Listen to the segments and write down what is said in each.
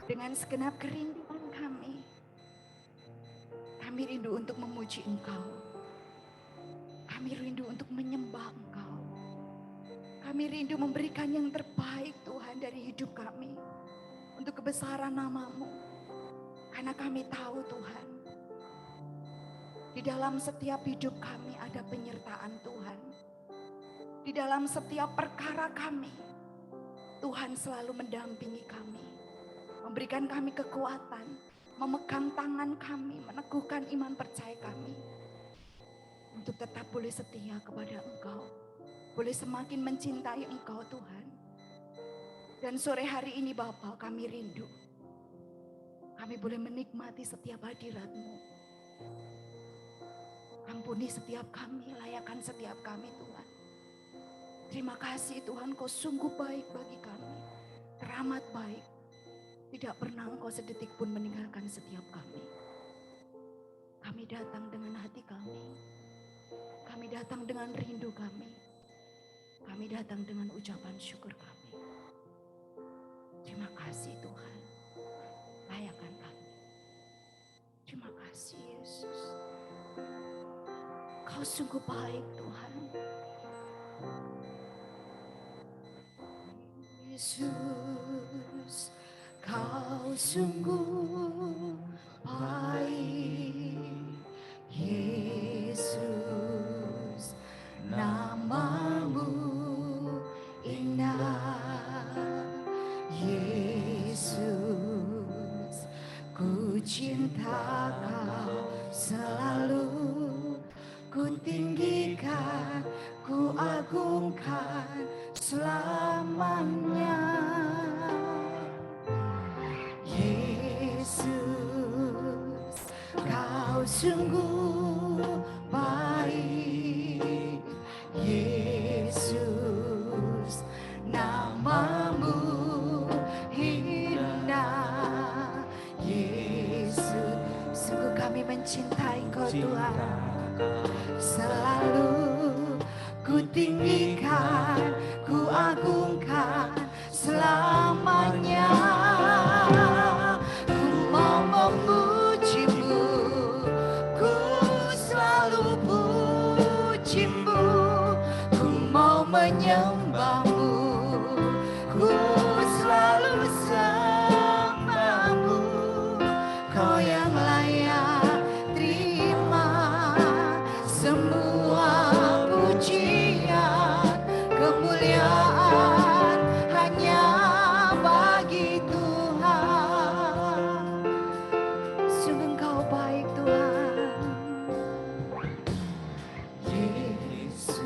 Dengan segenap kerinduan kami rindu untuk memuji Engkau. Kami rindu untuk menyembah Engkau. Kami rindu memberikan yang terbaik Tuhan dari hidup kami. Untuk kebesaran nama-Mu. Karena kami tahu Tuhan, di dalam setiap hidup kami ada penyertaan Tuhan. Di dalam setiap perkara kami, Tuhan selalu mendampingi kami. Memberikan kami kekuatan, memegang tangan kami, meneguhkan iman percaya kami. Untuk tetap boleh setia kepada Engkau. Boleh semakin mencintai Engkau Tuhan. Dan sore hari ini Bapa, kami rindu. Kami boleh menikmati setiap hadirat-Mu. Ampuni setiap kami, layakan setiap kami Tuhan. Terima kasih Tuhan, Kau sungguh baik bagi kami. Teramat baik. Tidak pernah Engkau sedetik pun meninggalkan setiap kami. Kami datang dengan hati kami. Kami datang dengan rindu kami. Kami datang dengan ucapan syukur kami. Terima kasih Tuhan. Layakan kami. Terima kasih Yesus. Kau sungguh baik Tuhan. Yesus, Kau sungguh baik. Yesus, nama-Mu indah. Yesus, ku cinta Kau selalu. Ku tinggikan, ku agungkan selamanya. Yesus, Kau sungguh baik. Yesus, nama-Mu indah. Yesus, sungguh kami mencintai Engkau Tuhan. Selalu ku tinggikan, ku agungkan selamanya. Ku mau memuji-Mu, ku selalu puji-Mu. Ku mau menyembah-Mu, ku selalu sembah-Mu. Kau yang layak terima semua pujian, kemuliaan hanya bagi Tuhan. Sungguh Engkau baik Tuhan. Yesus,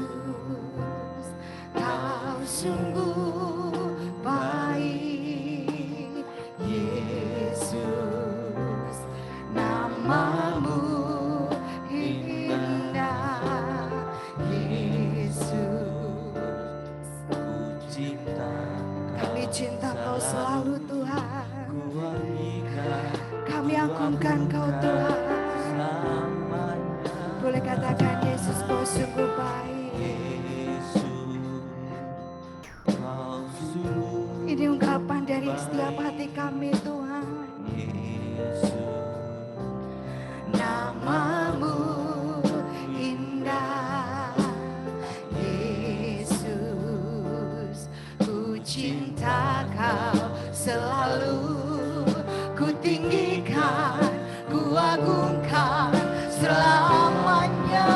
Kau sungguh baik. Yesus, nama-Mu indah. Yesus, kami cinta Kau selalu Tuhan. Kami agungkan Kau Tuhan. Boleh katakan Yesus Kau sungguh baik. Ini ungkapan dari setiap hati kami Tuhan. Nama-Mu indah. Yesus, ku cinta Kau selalu. Ku tinggikan, ku agungkan selamanya.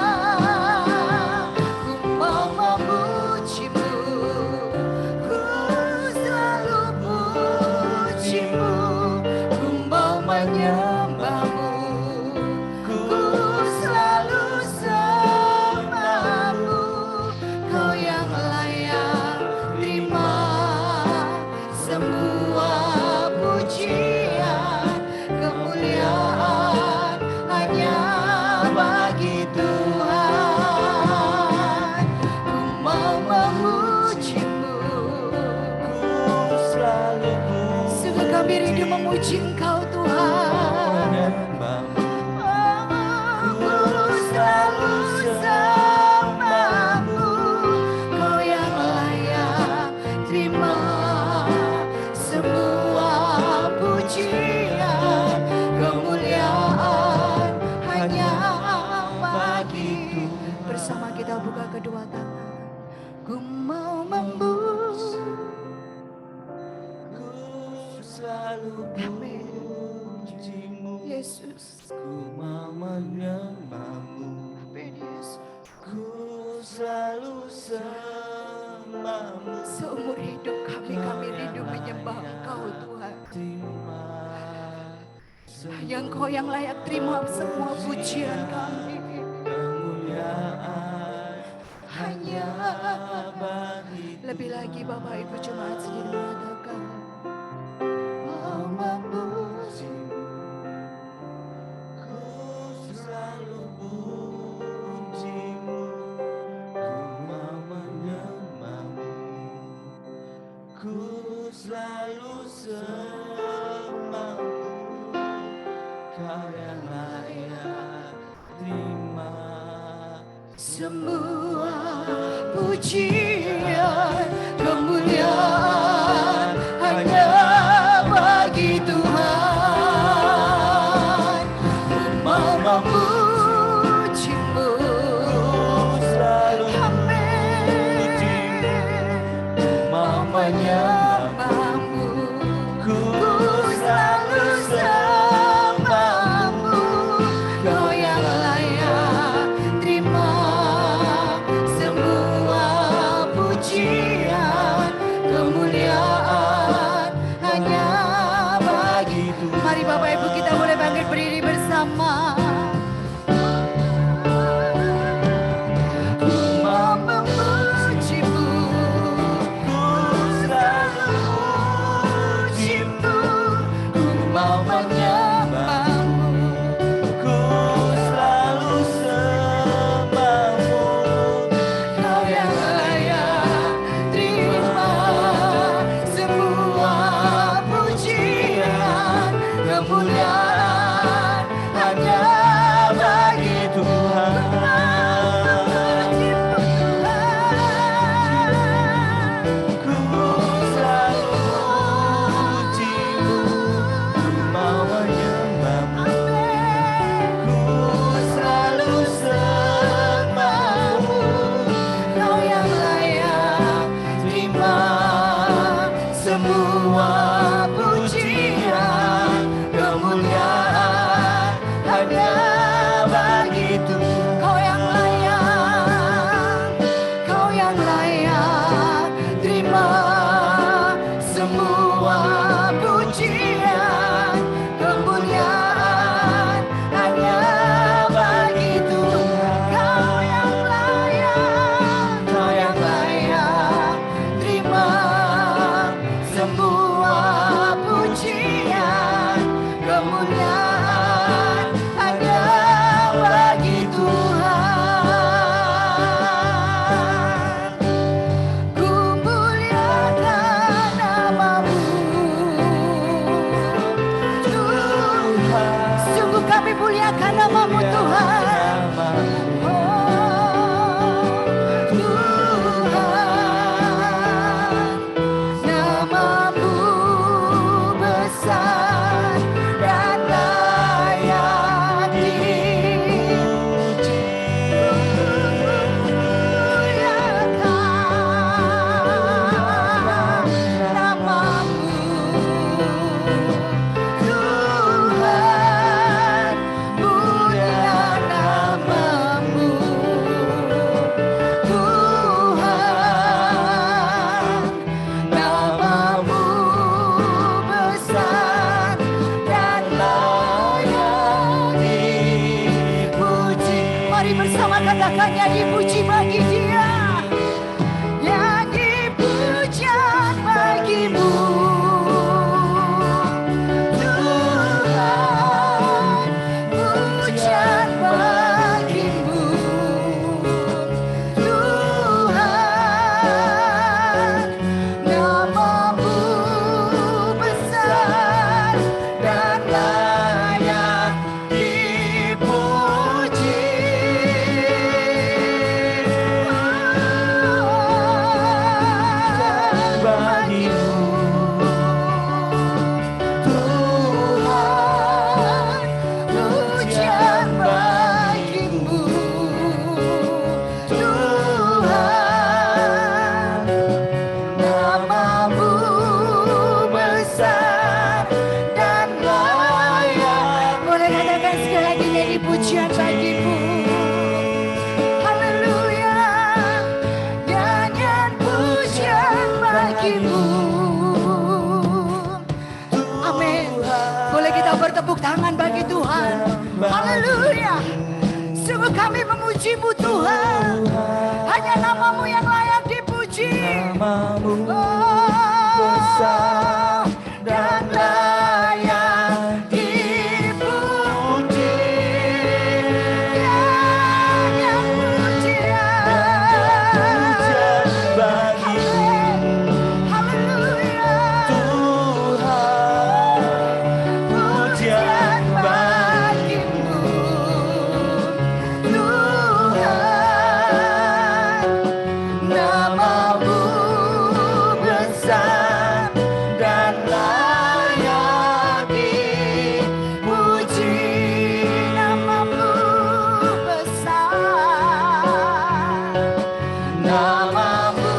Ku mau memuji-Mu, ku selalu puji-Mu. Ku mau menyembah-Mu, ku selalu sembah-Mu. Kau yang layak terima semua pujian, kemuliaan hanya bagi Tuhan. Ku mau memuji-Mu, sungguh kami rindu memuji Engkau Tuhan. Ku selalu sembah-Mu. Kau yang layak terima semua pujian. selalu Amin. pujimu, Yesus. ku mau menyembahmu, Amin Yesus. ku selalu sembahmu. Seumur hidup kami rindu menyembah Engkau Tuhan. Terima Hanya Engkau yang layak terima semua pujian kami. kemuliaan Hanya bagi lebih lagi Bapak Ibu jemaat sendiri mengatakan, mau memujimu, ku selalu pujimu, ku mau menyembahmu, ku selalu sembahmu, kau yang layak terima semua pujian kemuliaan hanya bagi Tuhan. Ku mau memujimu, selalu amin. mau Menyembahmu, ku ku selalu sembahmu. Kau yang layak terima semua pujian kemuliaan hanya bagi Tuhan. Mari Bapak Ibu kita boleh bangkit berdiri bersama. Ku mau memujimu, ku selalu pujimu, ku mau menyembahmu. ku selalu sembahmu, Kau yang layak terima semua pujian kemuliaan hanya bagi Tuhan. ku selalu pujimu, ku mau menyembahmu, ku selalu sembahmu, Kau yang layak terima semua pujian kemuliaan hanya bagi Tuhan. Kau yang layak, Kau yang layak terima semua pujian kemuliaan hanya bagi Tuhan. Kau yang layak, Kau yang layak terima semua pujian kemuliaan hanya bagi Tuhan. Ku muliakan nama-Mu, Tuhan. Sungguh kami muliakan nama-Mu Tuhan. Oh, Tuhan, nama-Mu besar dan layak dipuji. Muliakan nama-Mu, Tuhan, mulia pujian bagimu. Haleluya, nyanyian pujian bagimu. Amin. Boleh kita bertepuk tangan bagi Tuhan. Haleluya. Sungguh kami memuji-Mu Tuhan. Hanya nama-Mu yang layak dipuji. Namamu besar dan layak dipuji. Nyanyian pujian. Pujian bagimu Haleluya. Tuhan, pujian bagimu Tuhan, namamu besar dan layak dipuji. namamu besar, Namamu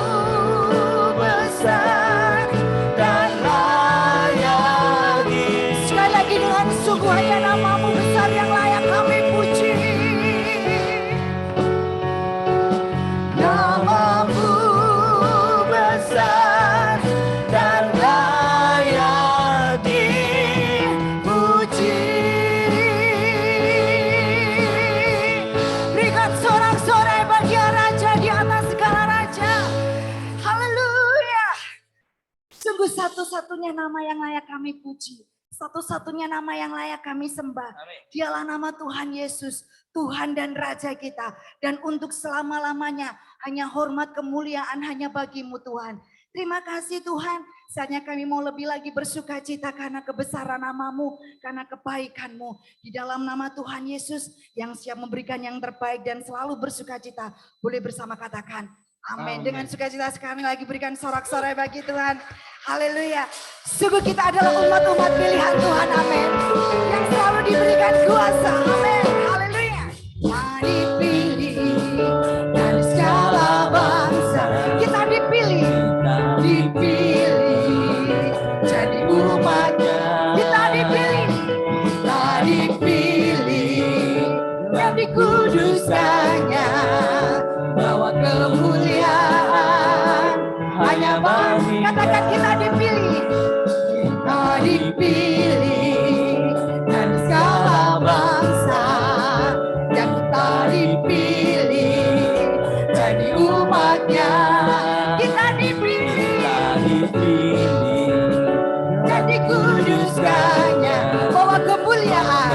besar dan layak dipuji. sekali lagi dengan sungguh hanya namamu besar yang layak kami puji. Namamu besar dan layak dipuji. Berikan sorak-sorai bagi Raja di atas segala raja. Haleluya. Sungguh satu-satunya nama yang layak kami puji. Satu-satunya nama yang layak kami sembah. Amin. Dialah nama Tuhan Yesus, Tuhan dan Raja kita. Dan untuk selama-lamanya hanya hormat kemuliaan hanya bagimu Tuhan. Terima kasih Tuhan. Saatnya kami mau lebih lagi bersuka cita karena kebesaran namamu, karena kebaikanmu. Di dalam nama Tuhan Yesus yang siap memberikan yang terbaik dan selalu bersuka cita. Boleh bersama katakan amin. Amin. Dengan sukacita sekali lagi berikan sorak-sorai bagi Tuhan. Haleluya. Sungguh kita adalah umat-umat pilihan Tuhan. Amin. Yang selalu diberikan kuasa. Amin. Haleluya. Yang dipilih dari segala bangsa. Kita dipilih. Dipilih jadi umatnya. Kita dipilih. Kita dipilih yang dikuduskannya. Bawa kemuliaan hanya bagi. Katakan kita dipilih. Kita dipilih dan segala bangsa. Yang kita dipilih jadi umatnya. Kita dipilih dan dikuduskannya. Bawa kemuliaan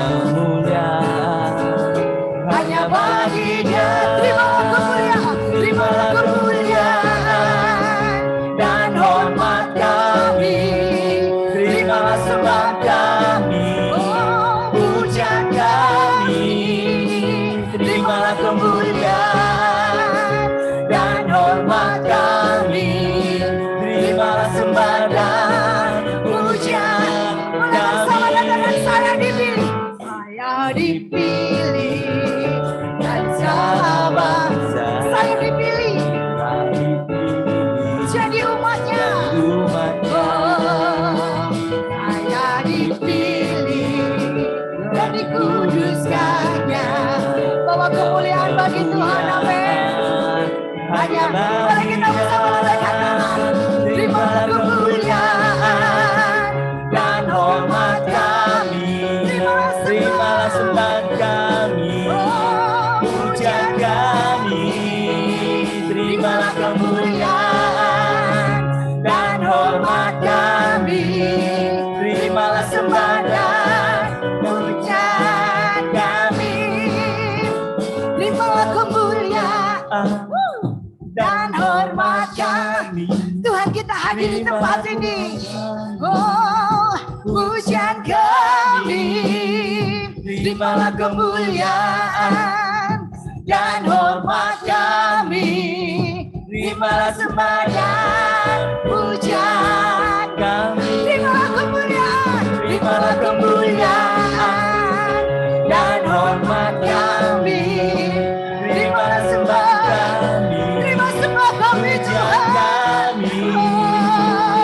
hanya baginya. Terimalah kemuliaan, terimalah kemuliaan dan hormat kami. Terimalah sembah kami, pujian kami. Terimalah kemuliaan dan hormat kami. Terimalah sembah dan pujian Bersama kami. dengan saya dipilih. Saya dipilih dan segala bangsa. Saya dipilih jadi umatnya. Oh, saya dipilih dan dikuduskannya. Bawa kemuliaan bagi Tuhan. Amin. Hanya boleh kita bersama lambaikan tangan. Terimalah kemuliaan dan hormat kami. Terimalah sembah kami, pujian kami. Terimalah kemuliaan dan hormat kami. Terimalah sembah dan pujian kami. Terimalah kemuliaan Dan hormat kami. Tuhan, kita hadir di tempat ini. Oh, pujian kami. Terimalah kemuliaan dan hormat kami. Terimalah sembah dan pujian kami. Terimalah kemuliaan. Terimalah kemuliaan dan hormat kami. Terimalah sembah kami. Terima sembah kami Pujian Tuhan. kami.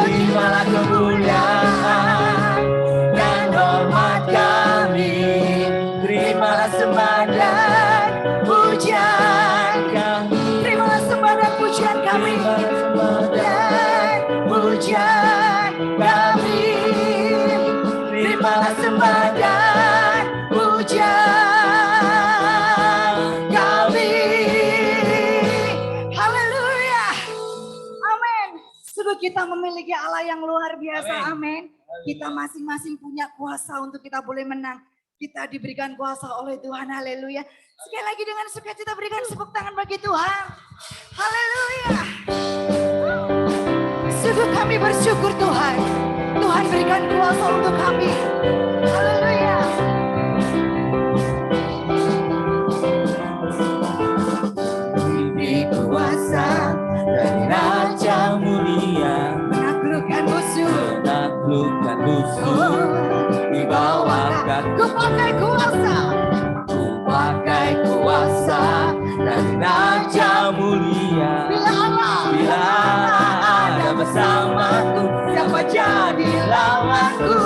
Terimalah kemuliaan dan hormat kami. Terimalah sembah Sungguh kita memiliki Allah yang luar biasa, Amin. amin. Kita masing-masing punya kuasa untuk kita boleh menang. Kita diberikan kuasa oleh Tuhan, haleluya. Sekali lagi dengan sukacita berikan tepuk tangan bagi Tuhan. Haleluya. Sungguh kami bersyukur Tuhan. Tuhan berikan kuasa untuk kami. Haleluya. Diberi kuasa dari Raja Mulia, Menaklukkan musuh. menaklukkan musuh di bawah kaki. Ku pakai kuasa. Ku pakai kuasa dari Raja Mulia. Bila Allah Bila ada bersamaku, siapa jadi lawanku?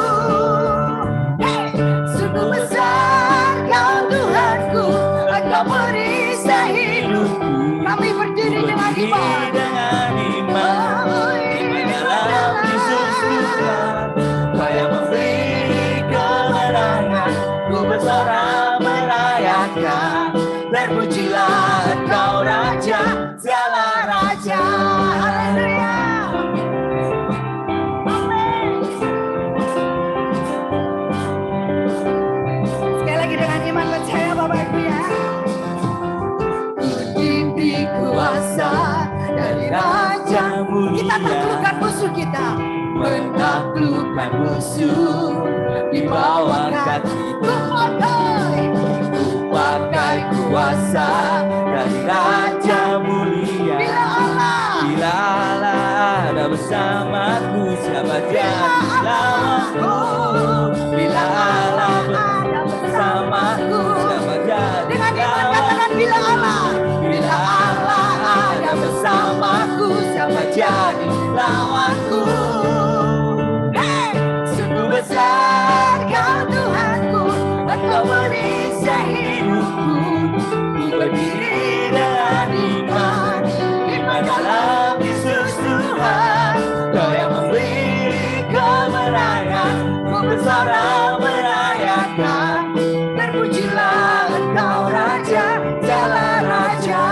Hey, Sungguh besar kau Tuhanku, engkau perisai hidupku. kami berdiri dengan iman. Dengan iman, iman dalam Yesus Tuhan. Kau yang memberi kemenangan, ku bersorak merayakan. Terpujilah Engkau Raja, segala Raja. Haleluya. Amin. Sekali lagi dengan iman percaya Bapak Ibu ya. Diberi kuasa dari Raja Mulia, Kita taklukkan musuh kita. menaklukkan musuh di bawah kaki. Ku pakai. Ku pakai kuasa dari Raja Mulia. Bila Allah Bila Allah ada bersamaku, siapa jadi lawanku? Bila Allah bersamaku, siapa jadi dengan iman katakan bila Allah. Bila Allah ada bersamaku, siapa jadi lawanku? Hey, Sungguh besar kau Tuhanku, engkau merisai hidupku. Ku berdiri dengan iman, iman dalam Yesus Tuhan. Kau yang memberi kemenangan, ku bersorak merayakan. Terpujilah Engkau Raja, segala Raja.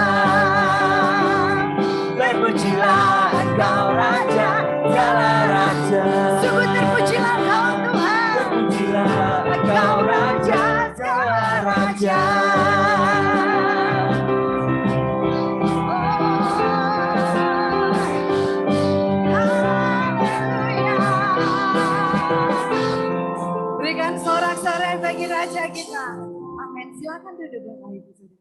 Terpujilah Engkau Raja, segala Raja. sungguh terpujilah Kau Tuhan. Terpujilah Engkau Raja, segala Raja. Berikan sorak-sorai bagi Raja kita. Amin. Silakan duduk Bapak Ibu Saudara.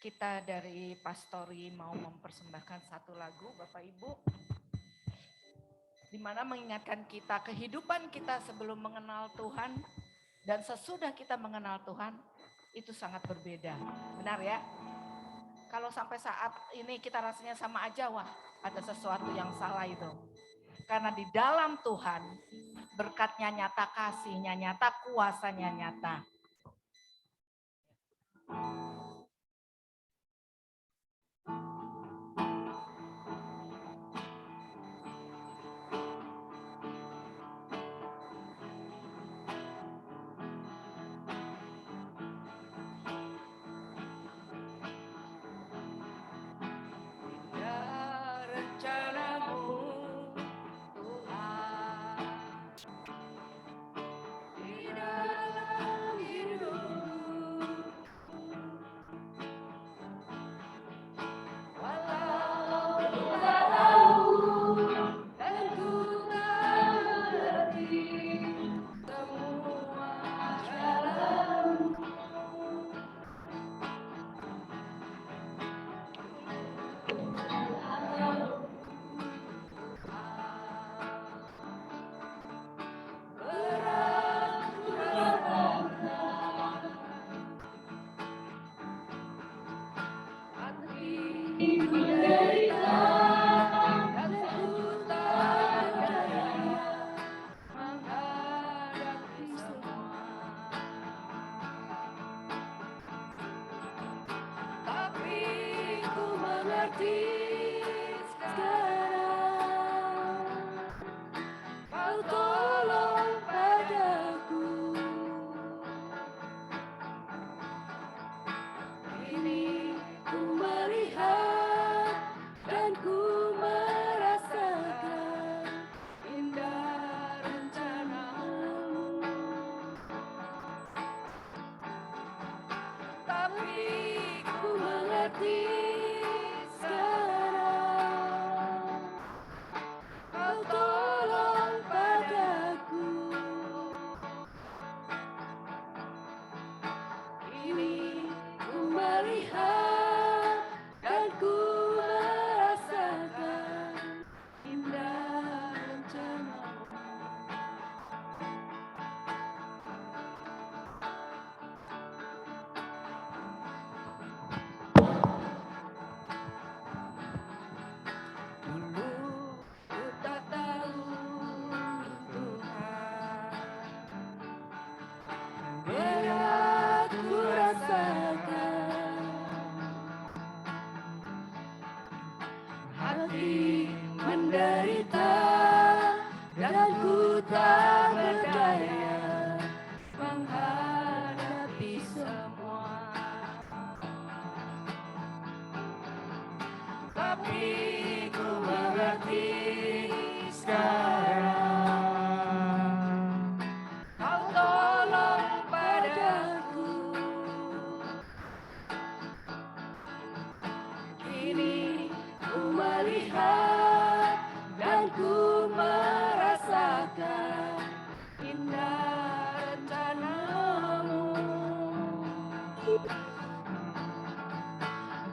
Kita dari Pastori mau mempersembahkan satu lagu Bapak Ibu, di mana mengingatkan kita kehidupan kita sebelum mengenal Tuhan dan sesudah kita mengenal Tuhan itu sangat berbeda. Benar ya? Kalau sampai saat ini kita rasanya sama aja, wah ada sesuatu yang salah itu. Karena di dalam Tuhan berkatnya nyata, kasihnya nyata, kuasanya nyata.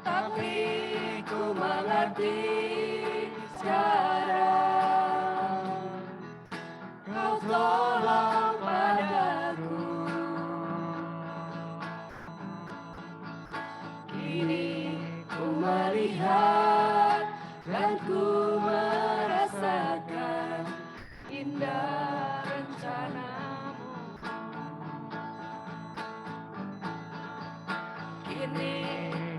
Tapi ku mengerti sekarang, Kau tolong padaku. Kini ku melihat dan ku merasakan indah rencanamu. Kini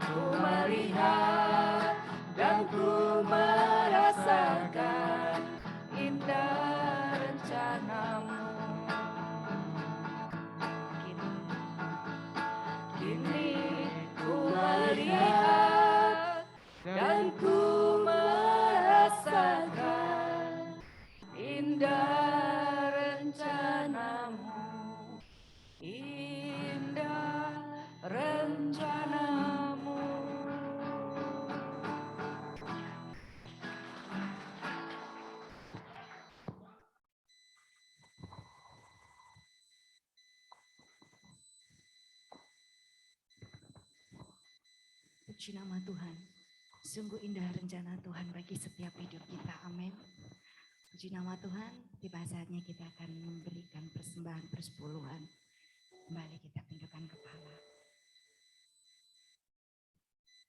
ku melihat dan ku merasakan indah rencanamu. Kini ku melihat dan ku merasakan indah rencanamu, indah rencanamu. Puji nama Tuhan. Sungguh indah rencana Tuhan bagi setiap hidup kita. Amin. Puji nama Tuhan. Tiba saatnya kita akan memberikan persembahan persepuluhan. Kembali kita tundukkan kepala.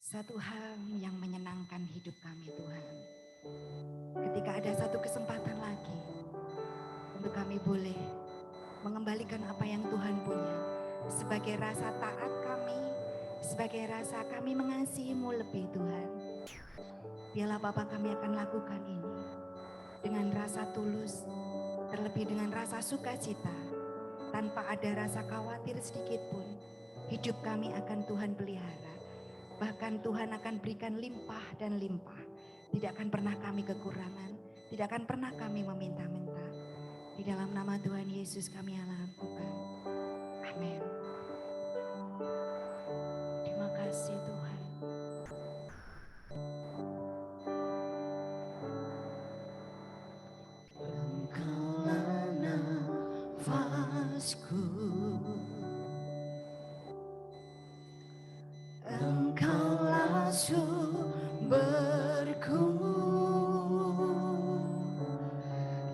Satu hal yang menyenangkan hidup kami Tuhan. Ketika ada satu kesempatan lagi untuk kami boleh mengembalikan apa yang Tuhan punya. Sebagai rasa taat kami, sebagai rasa kami mengasihi-Mu lebih Tuhan. Biarlah Bapa kami akan lakukan ini dengan rasa tulus, terlebih dengan rasa sukacita, tanpa ada rasa khawatir sedikit pun. Hidup kami akan Tuhan pelihara, bahkan Tuhan akan berikan limpah dan limpah. Tidak akan pernah kami kekurangan, tidak akan pernah kami meminta-minta. Di dalam nama Tuhan Yesus kami lakukan. Amin. Terima kasih Tuhan. Engkaulah nafasku, Engkaulah sumberku,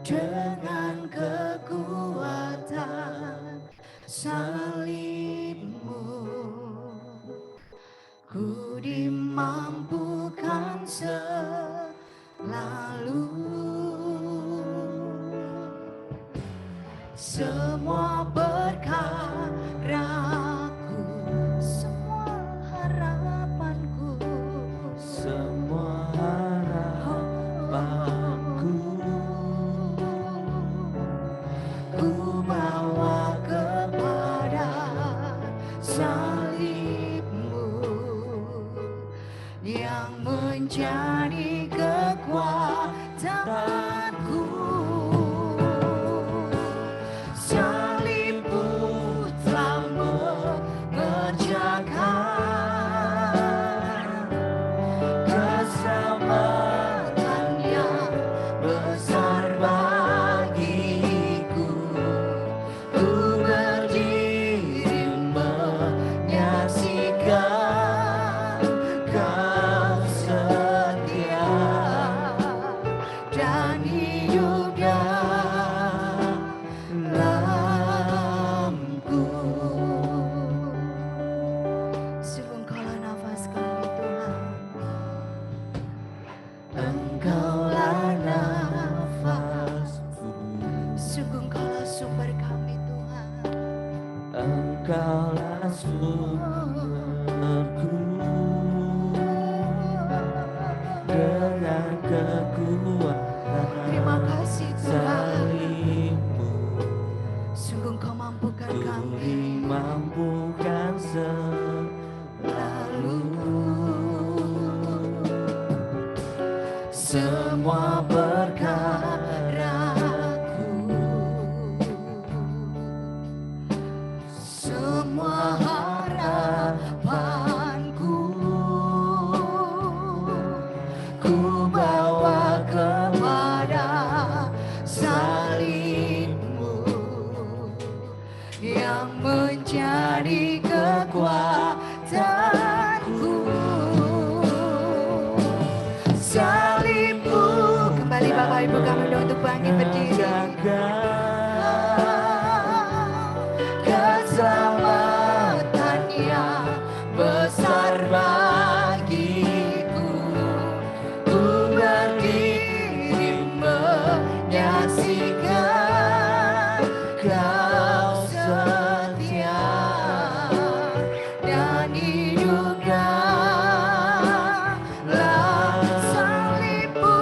dengan kekuatan salib-Mu ku dimampukan selalu. Semua perkaraku, semua harapanku, semua harapanku ku bawa kepada salib-Mu yang menjadi kekuatanku. Salib-Mu telah mengerjakan keselamatan yang besar bagiku. Ku berdiri menyaksikan Kau setia dan hidup dalamku. Sungguh Engkaulah nafas kami Tuhan, Engkaulah nafasku. Sungguh Engkaulah sumber kami Tuhan, Engkaulah sumberku, dengan kekuatan terima kasih Tuhan. salib-Mu Sungguh Engkau mampukan ku kami. dimampukan selalu. Semua perkaraku, semua harapanku ku bawa kepada salib-Mu yang menjadi kekuatanku. Salibmu, Kembali Bapak Ibu kami untuk bangkit berdiri. keselamatan yang besar bagiku. Ku berdiri menyaksikan Kau setia dan hiduplah. Salibmu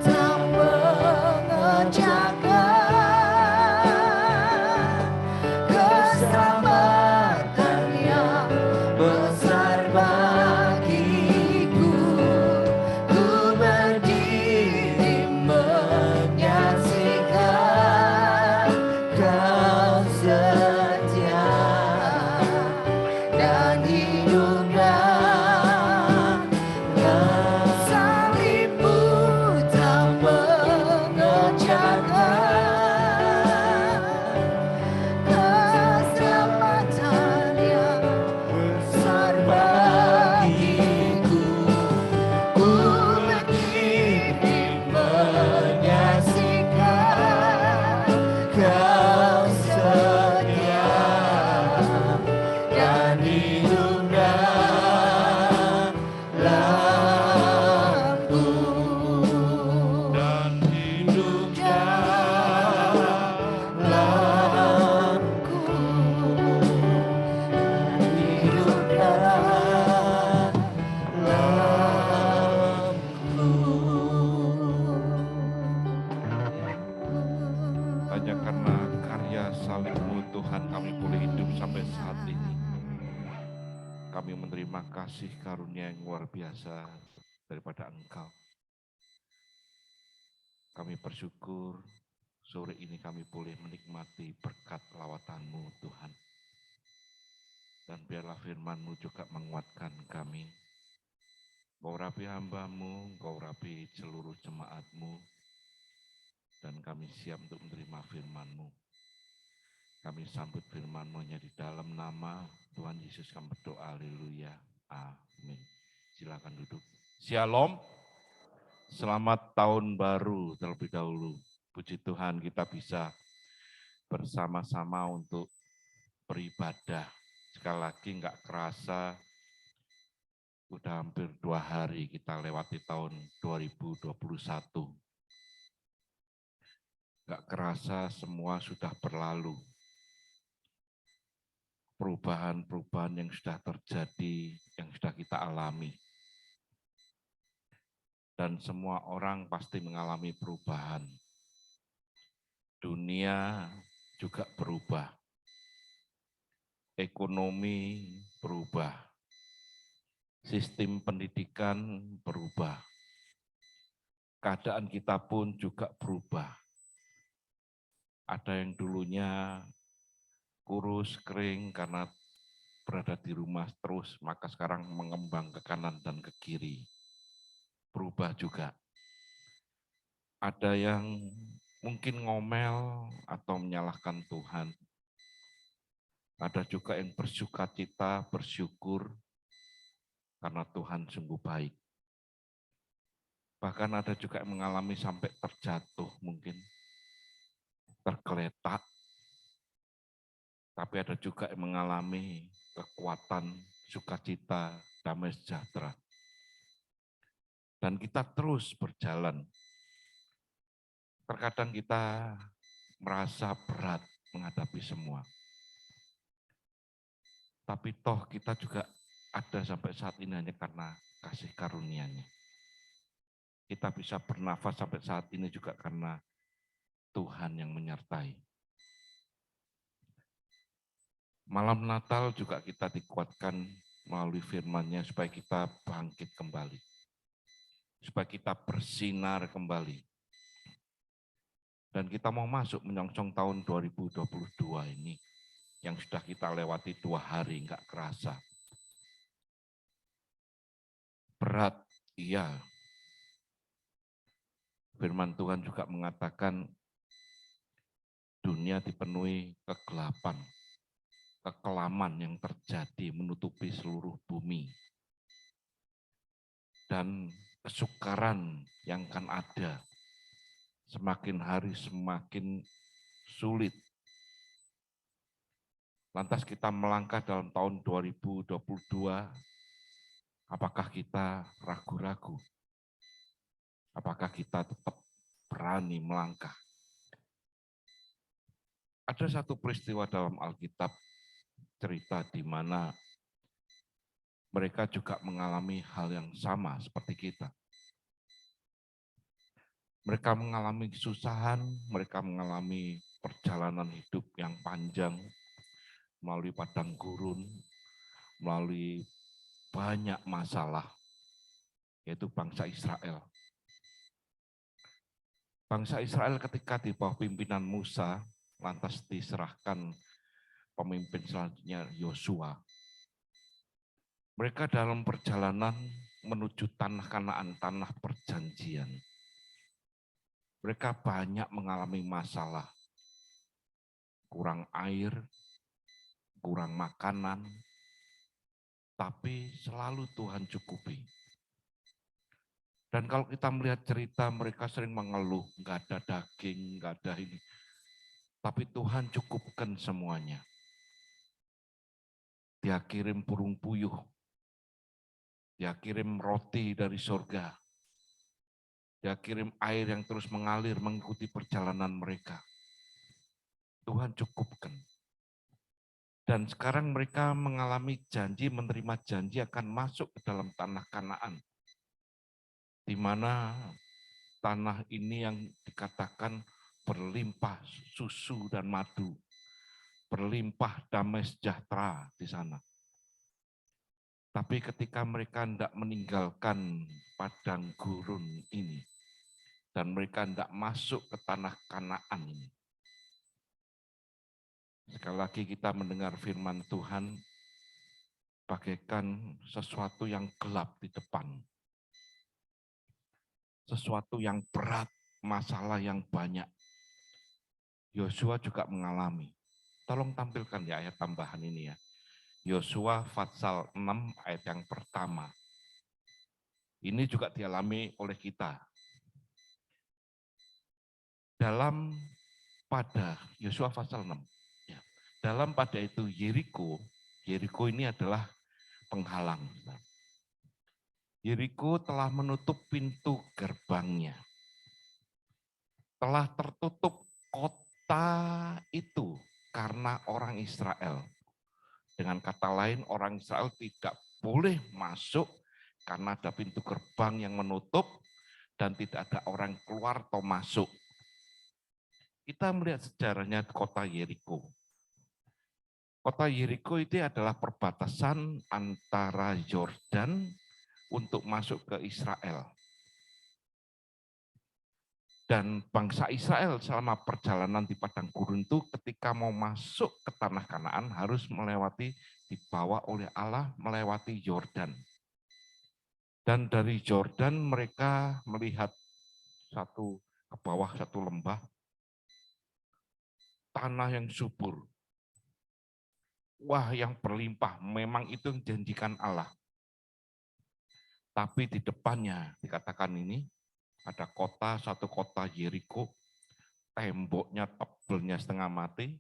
tak mengerjakan keselamatan yang besar bagiku. Ku berdiri menyaksikan Kau setia dan hiduplah. Salibmu tak mengerjakan keselamatan yang besar bagiku. Ku berdiri menyaksikan Kau setia dan hiduplah lampu. Dan hanya karena karya salib-Mu Tuhan kami boleh hidup sampai saat ini. Kami menerima kasih karunia yang luar biasa daripada Engkau. Kami bersyukur sore ini kami boleh menikmati berkat lawatan-Mu Tuhan. Dan biarlah firman-Mu juga menguatkan kami. Kau urapi hamba-Mu, Kau urapi seluruh jemaat-Mu, dan kami siap untuk menerima firman-Mu. Kami sambut firman-Mu hanya di dalam nama Tuhan Yesus kami berdoa, haleluya, amin. Silakan duduk. Shalom, selamat tahun baru terlebih dahulu. Puji Tuhan kita bisa bersama-sama untuk beribadah. Sekali lagi nggak kerasa, udah hampir 2 hari kita lewati tahun 2021. Nggak kerasa semua sudah berlalu. Perubahan-perubahan yang sudah terjadi, yang sudah kita alami. Dan semua orang pasti mengalami perubahan. Dunia juga berubah. Ekonomi berubah. Sistem pendidikan berubah. Keadaan kita pun juga berubah. Ada yang dulunya kurus, kering karena berada di rumah terus, maka sekarang mengembang ke kanan dan ke kiri. Berubah juga. Ada yang mungkin ngomel atau menyalahkan Tuhan. Ada juga yang bersukacita, bersyukur karena Tuhan sungguh baik. Bahkan ada juga yang mengalami sampai terjatuh mungkin, tergeletak. Tapi ada juga yang mengalami kekuatan, sukacita, damai sejahtera. Dan kita terus berjalan. Terkadang kita merasa berat menghadapi semua. Tapi toh kita juga ada sampai saat ini hanya karena kasih karunia-Nya. Kita bisa bernafas sampai saat ini juga karena Tuhan yang menyertai. Malam Natal juga kita dikuatkan melalui firman-Nya supaya kita bangkit kembali. Supaya kita bersinar kembali. Dan kita mau masuk menyongsong tahun 2022 ini. Yang sudah kita lewati 2 hari, nggak kerasa. Berat, iya. Firman Tuhan juga mengatakan dunia dipenuhi kegelapan. kekelaman yang terjadi menutupi seluruh bumi. Dan kesukaran yang akan ada semakin hari semakin sulit. Lantas kita melangkah dalam tahun 2022, apakah kita ragu-ragu? Apakah kita tetap berani melangkah? Ada satu peristiwa dalam Alkitab, cerita di mana mereka juga mengalami hal yang sama seperti kita. Mereka mengalami kesusahan, mereka mengalami perjalanan hidup yang panjang, melalui padang gurun, melalui banyak masalah, yaitu bangsa Israel. Bangsa Israel ketika di bawah pimpinan Musa, lantas diserahkan pemimpin selanjutnya Yosua. Mereka dalam perjalanan menuju tanah Kanaan, tanah perjanjian. Mereka banyak mengalami masalah, kurang air, kurang makanan, tapi selalu Tuhan cukupi. Dan kalau kita melihat cerita, mereka sering mengeluh, nggak ada daging, nggak ada ini. Tapi Tuhan cukupkan semuanya. Dia kirim burung puyuh, dia kirim roti dari surga, dia kirim air yang terus mengalir mengikuti perjalanan mereka. Tuhan cukupkan. Dan sekarang mereka mengalami janji, menerima janji akan masuk ke dalam tanah Kanaan. Di mana tanah ini yang dikatakan berlimpah susu dan madu. Berlimpah damai sejahtera di sana. Tapi ketika mereka hendak meninggalkan padang gurun ini, dan mereka hendak masuk ke tanah Kanaan ini, sekali lagi kita mendengar firman Tuhan, bagaikan sesuatu yang gelap di depan. Sesuatu yang berat, masalah yang banyak. Yosua juga mengalami. Tolong tampilkan ya ayat tambahan ini ya. Yosua Fatsal 6 ayat yang pertama. Ini juga dialami oleh kita. Dalam pada Yosua Fatsal 6. Ya, dalam pada itu Yeriko ini adalah penghalang. Yeriko telah menutup pintu gerbangnya. Telah tertutup kota itu karena orang Israel. Dengan kata lain, orang Israel tidak boleh masuk karena ada pintu gerbang yang menutup dan tidak ada orang keluar atau masuk. Kita melihat sejarahnya kota Yeriko. Kota Yeriko itu adalah perbatasan antara Yordan untuk masuk ke Israel. Dan bangsa Israel selama perjalanan di padang gurun itu ketika mau masuk ke tanah Kanaan harus melewati, dibawa oleh Allah melewati Yordan. Dan dari Yordan mereka melihat ke bawah satu lembah, tanah yang subur. Wah, yang berlimpah, memang itu yang dijanjikan Allah. Tapi di depannya dikatakan ini, ada satu kota Yeriko, temboknya tebelnya setengah mati,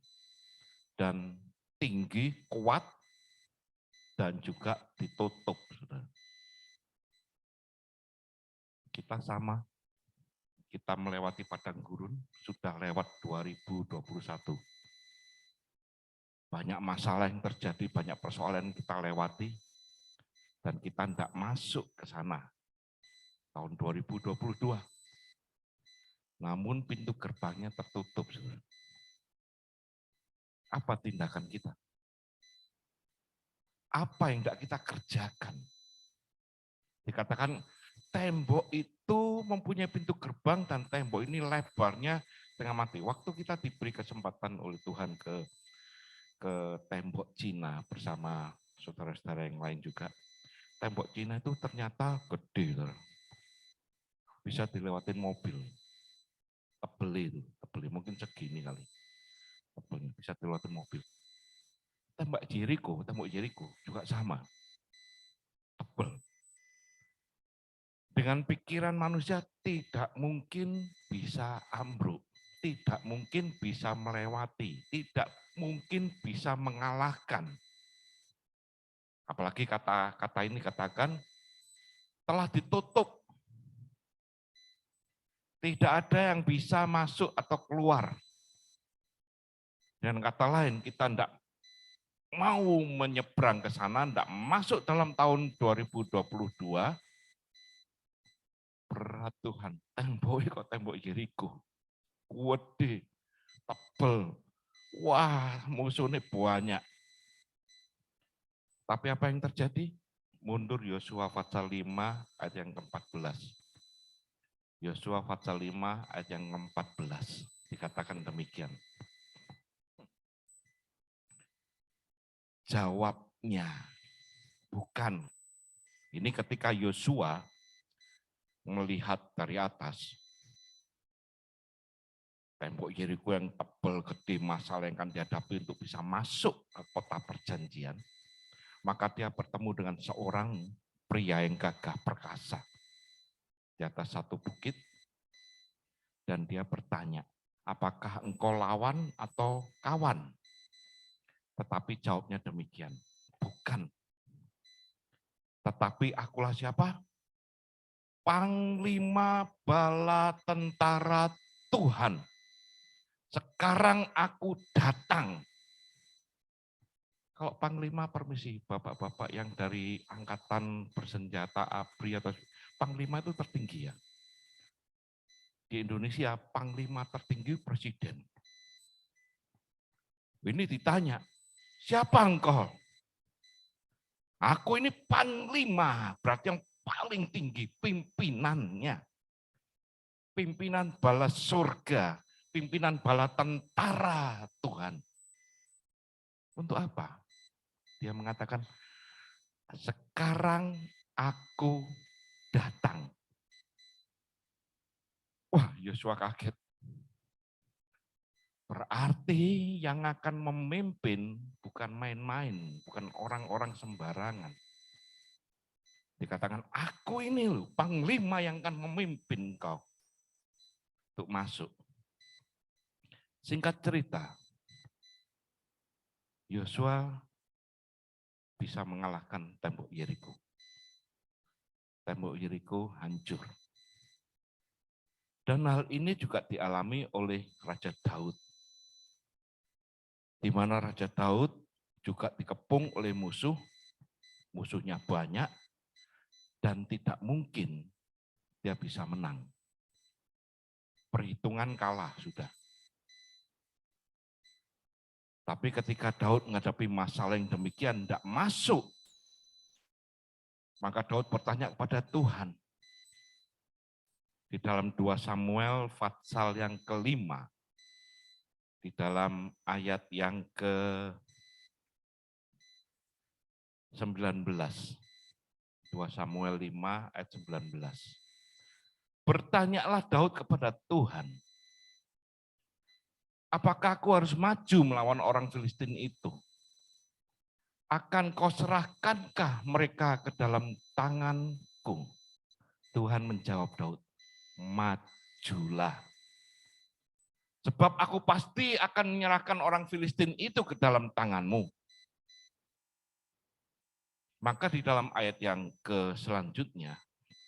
dan tinggi, kuat, dan juga ditutup. Kita sama, kita melewati padang gurun, sudah lewat 2021. Banyak masalah yang terjadi, banyak persoalan yang kita lewati, dan kita tidak masuk ke sana. Tahun 2022. Namun pintu gerbangnya tertutup. Apa tindakan kita? Apa yang tidak kita kerjakan? Dikatakan tembok itu mempunyai pintu gerbang dan tembok ini lebarnya setengah mati. Waktu kita diberi kesempatan oleh Tuhan ke tembok Cina bersama saudara-saudara yang lain juga. Tembok Cina itu ternyata gede. Bisa dilewatin mobil. Tebel mungkin segini kali. Tebelnya bisa dilewatin mobil. tembok Yeriko juga sama. Tebal. Dengan pikiran manusia tidak mungkin bisa ambruk, tidak mungkin bisa melewati, tidak mungkin bisa mengalahkan. Apalagi kata ini katakan telah ditutup. Tidak ada yang bisa masuk atau keluar. Dengan kata lain, kita tidak mau menyeberang ke sana, tidak masuk dalam tahun 2022. Berat Tuhan, tembok Yeriko. Gede, tebel. Wah, musuhnya banyak. Tapi apa yang terjadi? Mundur Yosua pasal 5 ayat yang ke-14. Yosua pasal 5 ayat yang ke-14 dikatakan demikian. Jawabnya bukan. Ini ketika Yosua melihat dari atas tembok Yeriko yang tebal gede, masalah yang akan dihadapi untuk bisa masuk ke kota perjanjian, maka dia bertemu dengan seorang pria yang gagah perkasa di atas satu bukit, dan dia bertanya, apakah engkau lawan atau kawan? Tetapi jawabnya demikian, bukan. Tetapi akulah siapa? Panglima bala tentara Tuhan. Sekarang aku datang. Kalau panglima, permisi bapak-bapak yang dari angkatan bersenjata ABRI atau panglima itu tertinggi ya. Di Indonesia panglima tertinggi presiden. Ini ditanya, siapa engkau? Aku ini panglima, berarti yang paling tinggi pimpinannya. Pimpinan bala surga, pimpinan bala tentara Tuhan. Untuk apa? Dia mengatakan, sekarang aku datang. Wah, Yosua kaget. Berarti yang akan memimpin bukan main-main, bukan orang-orang sembarangan. Dikatakan, aku ini loh, panglima yang akan memimpin kau untuk masuk. Singkat cerita, Yosua bisa mengalahkan tembok Yeriko. Tembok Yeriko hancur. Dan hal ini juga dialami oleh Raja Daud. Di mana Raja Daud juga dikepung oleh musuh, musuhnya banyak, dan tidak mungkin dia bisa menang. Perhitungan kalah sudah. Tapi ketika Daud menghadapi masalah yang demikian, tidak masuk. Maka Daud bertanya kepada Tuhan. Di dalam 2 Samuel pasal yang ke-5, di dalam ayat yang ke-19. 2 Samuel 5 ayat 19. Bertanyalah Daud kepada Tuhan, apakah aku harus maju melawan orang Filistin itu? Akan kau serahkankah mereka ke dalam tanganku? Tuhan menjawab Daud, majulah. Sebab aku pasti akan menyerahkan orang Filistin itu ke dalam tanganmu. Maka di dalam ayat yang selanjutnya,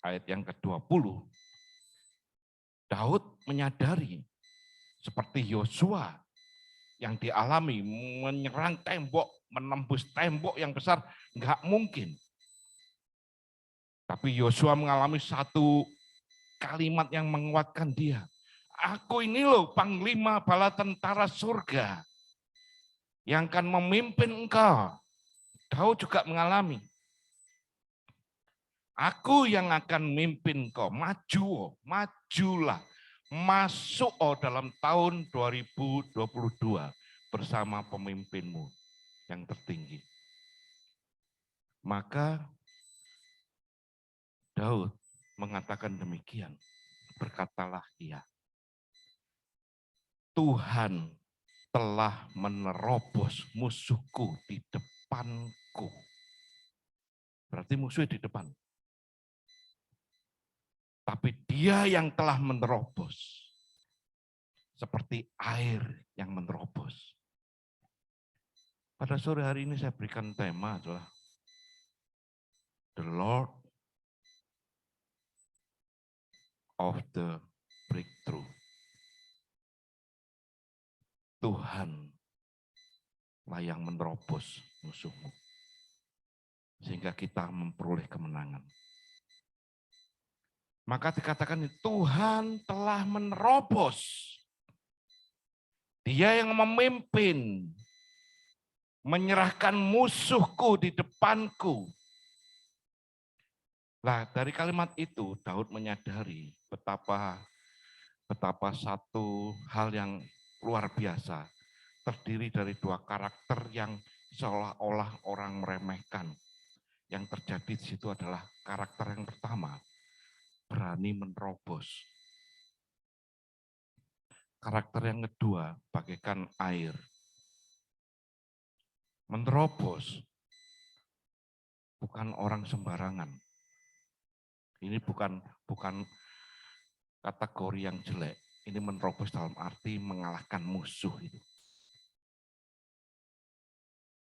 ayat yang ke-20, Daud menyadari seperti Yosua yang dialami menyerang tembok, menembus tembok yang besar, enggak mungkin. Tapi Yosua mengalami satu kalimat yang menguatkan dia. Aku ini loh panglima bala tentara surga yang akan memimpin engkau. Daud juga mengalami. Aku yang akan memimpin engkau. Maju, majulah. Masuk dalam tahun 2022 bersama pemimpinmu yang tertinggi. Maka Daud mengatakan demikian. Berkatalah ia, Tuhan telah menerobos musuhku di depanku. Berarti musuhnya di depan. Tapi dia yang telah menerobos. Seperti air yang menerobos. Pada sore hari ini saya berikan tema adalah The Lord of the Breakthrough. Tuhanlah yang menerobos musuhmu. Sehingga kita memperoleh kemenangan. Maka dikatakan Tuhan telah menerobos. Dia yang memimpin, menyerahkan musuhku di depanku. Nah, dari kalimat itu Daud menyadari betapa satu hal yang luar biasa terdiri dari dua karakter yang seolah-olah orang meremehkan. Yang terjadi di situ adalah karakter yang pertama, berani menerobos. Karakter yang kedua, bagaikan air. Menerobos bukan orang sembarangan. Ini bukan kategori yang jelek. Ini menerobos dalam arti mengalahkan musuh itu.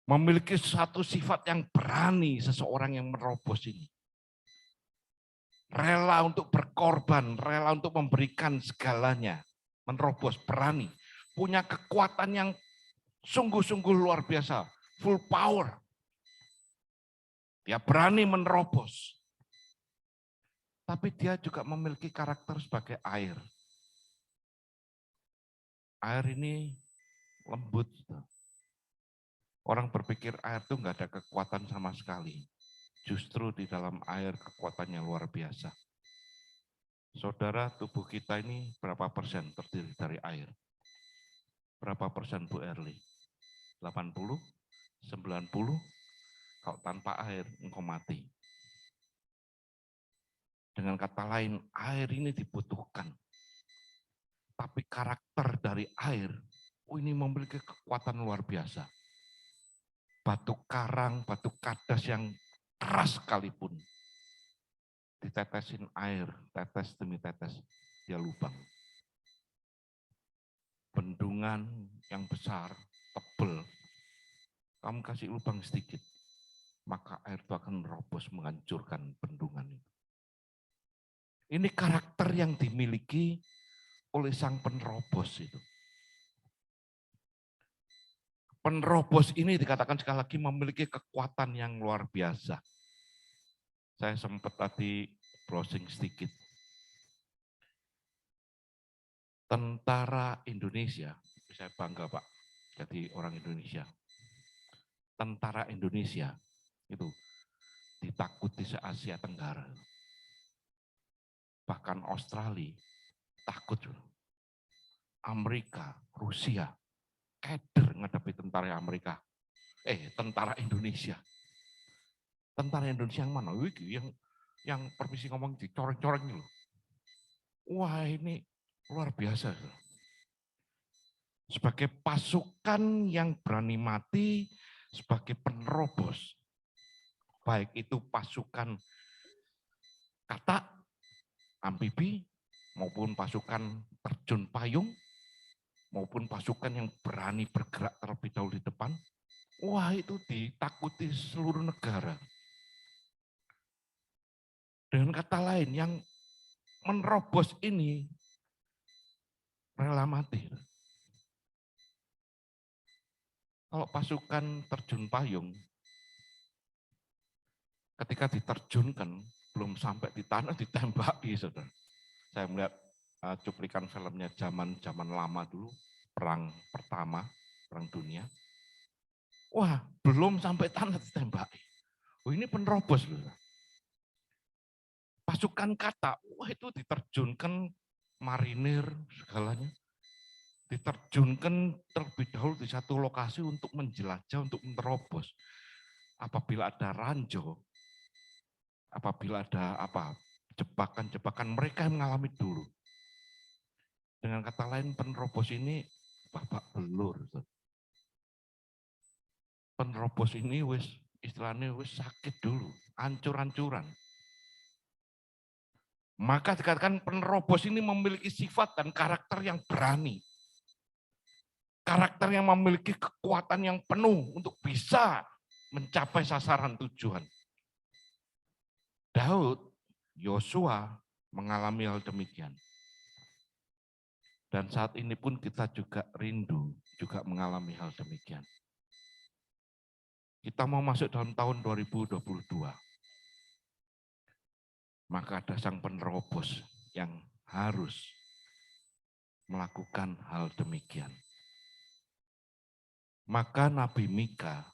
Memiliki satu sifat yang berani seseorang yang menerobos ini. Rela untuk berkorban, rela untuk memberikan segalanya. Menerobos, berani. Punya kekuatan yang sungguh-sungguh luar biasa. Full power. Dia berani menerobos. Tapi dia juga memiliki karakter sebagai air. Air ini lembut. Orang berpikir air itu nggak ada kekuatan sama sekali. Justru di dalam air kekuatannya luar biasa. Saudara, tubuh kita ini berapa persen terdiri dari air? Berapa persen Bu Erli? 80? 90? Kalau tanpa air, engkau mati. Dengan kata lain, air ini dibutuhkan. Tapi karakter dari air, ini memiliki kekuatan luar biasa. Batu karang, batu kadas yang keras sekalipun. Ditetesin air, tetes demi tetes, dia lubang. Bendungan yang besar, tebal, kamu kasih lubang sedikit, maka air itu akan merobos menghancurkan bendungan itu. Ini karakter yang dimiliki oleh sang penerobos itu. Penerobos ini dikatakan sekali lagi memiliki kekuatan yang luar biasa. Saya sempat tadi browsing sedikit. Tentara Indonesia, saya bangga Pak, jadi orang Indonesia. Tentara Indonesia itu ditakuti se-Asia Tenggara. Bahkan Australia takut. Amerika, Rusia, keder menghadapi tentara Amerika. Tentara Indonesia. Tentara Indonesia yang mana? Yang permisi ngomong dicoreng-coreng loh. Wah, ini luar biasa. Sebagai pasukan yang berani mati, sebagai penerobos. Baik itu pasukan katak, amfibi, maupun pasukan terjun payung, maupun pasukan yang berani bergerak terlebih dahulu di depan. Wah, itu ditakuti seluruh negara. Dengan kata lain, yang menerobos ini rela mati. Kalau pasukan terjun payung, ketika diterjunkan, belum sampai di tanah ditembaki, saudara. Saya melihat cuplikan filmnya zaman lama dulu, perang pertama, perang dunia. Wah, belum sampai tanah ditembaki. Oh, ini penerobos loh. Pasukan kata, wah itu diterjunkan marinir segalanya. Diterjunkan terlebih dahulu di satu lokasi untuk menjelajah, untuk menerobos. Apabila ada ranjau, apabila ada jebakan-jebakan, mereka yang mengalami dulu. Dengan kata lain, penerobos ini babak belur. Penerobos ini istilahnya sakit dulu, ancur-ancuran. Maka dikatakan penerobos ini memiliki sifat dan karakter yang berani. Karakter yang memiliki kekuatan yang penuh untuk bisa mencapai sasaran tujuan. Daud, Yosua mengalami hal demikian. Dan saat ini pun kita juga rindu, juga mengalami hal demikian. Kita mau masuk dalam tahun 2022. Maka ada sang penerobos yang harus melakukan hal demikian. Maka Nabi Mika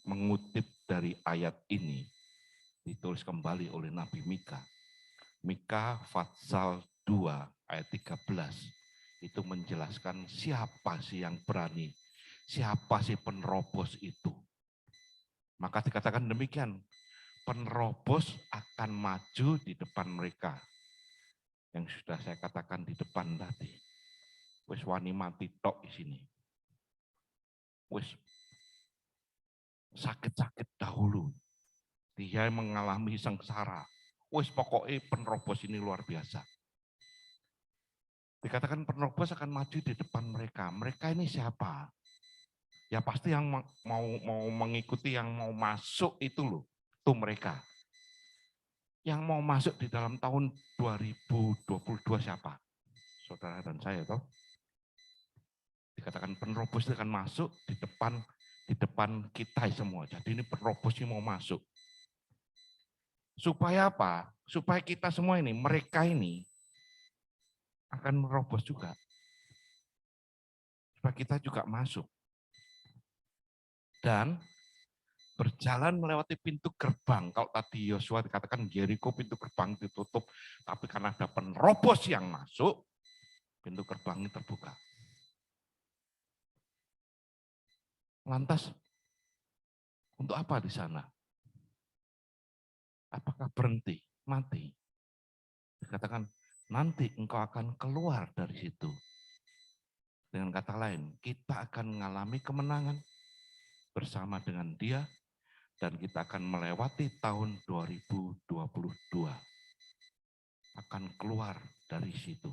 mengutip dari ayat ini, ditulis kembali oleh Nabi Mika. Mika Fatsal 2 ayat 13, itu menjelaskan siapa sih yang berani, siapa sih penerobos itu. Maka dikatakan demikian, penerobos akan maju di depan mereka. Yang sudah saya katakan di depan tadi. Wis wani mati tok di sini. Wis sakit-sakit dahulu. Dia mengalami sengsara. Wis pokoknya penerobos ini luar biasa. Dikatakan penerobos akan maju di depan mereka. Mereka ini siapa? Ya pasti yang mau mengikuti, yang mau masuk itu loh. Itu mereka. Yang mau masuk di dalam tahun 2022 siapa? Saudara dan saya toh. Dikatakan penerobos itu akan masuk di depan kita semua. Jadi ini penerobos yang mau masuk. Supaya apa? Supaya kita semua ini, mereka ini akan merobos juga. Supaya kita juga masuk. Dan berjalan melewati pintu gerbang. Kalau tadi Yosua dikatakan Yeriko pintu gerbang ditutup, tapi karena ada penerobos yang masuk, pintu gerbang ini terbuka. Lantas, untuk apa di sana? Apakah berhenti? Mati? Dikatakan, nanti engkau akan keluar dari situ. Dengan kata lain, kita akan mengalami kemenangan bersama dengan dia, dan kita akan melewati tahun 2022. Akan keluar dari situ.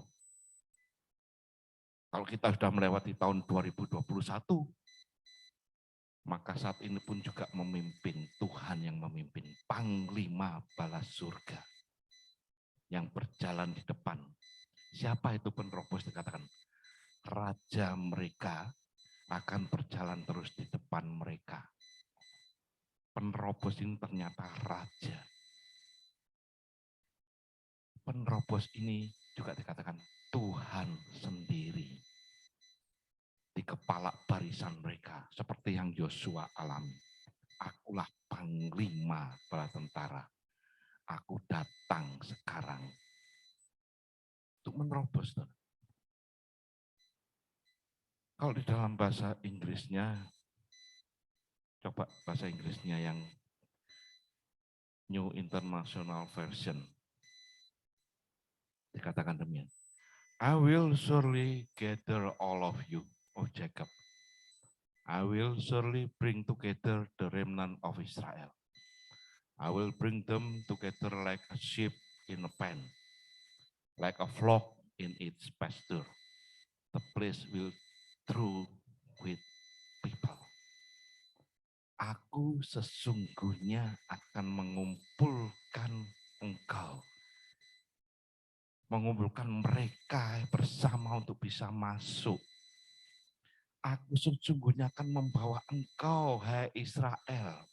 Kalau kita sudah melewati tahun 2021, maka saat ini pun juga memimpin, Tuhan yang memimpin, Panglima Balas Surga yang berjalan di depan. Siapa itu penerobos? Dikatakan raja mereka akan berjalan terus di depan mereka. Penerobos ini ternyata raja. Penerobos ini juga dikatakan Tuhan sendiri di kepala barisan mereka, seperti yang Yosua alami. Akulah panglima bala tentara. Aku datang sekarang untuk menerobos. Kalau di dalam bahasa Inggrisnya, coba bahasa Inggrisnya yang New International Version. Dikatakan demikian. I will surely gather all of you, O Jacob. I will surely bring together the remnant of Israel. I will bring them together like a sheep in a pen, like a flock in its pasture. The place will through with people. Aku sesungguhnya akan mengumpulkan engkau. Mengumpulkan mereka bersama untuk bisa masuk. Aku sesungguhnya akan membawa engkau, hai Israel.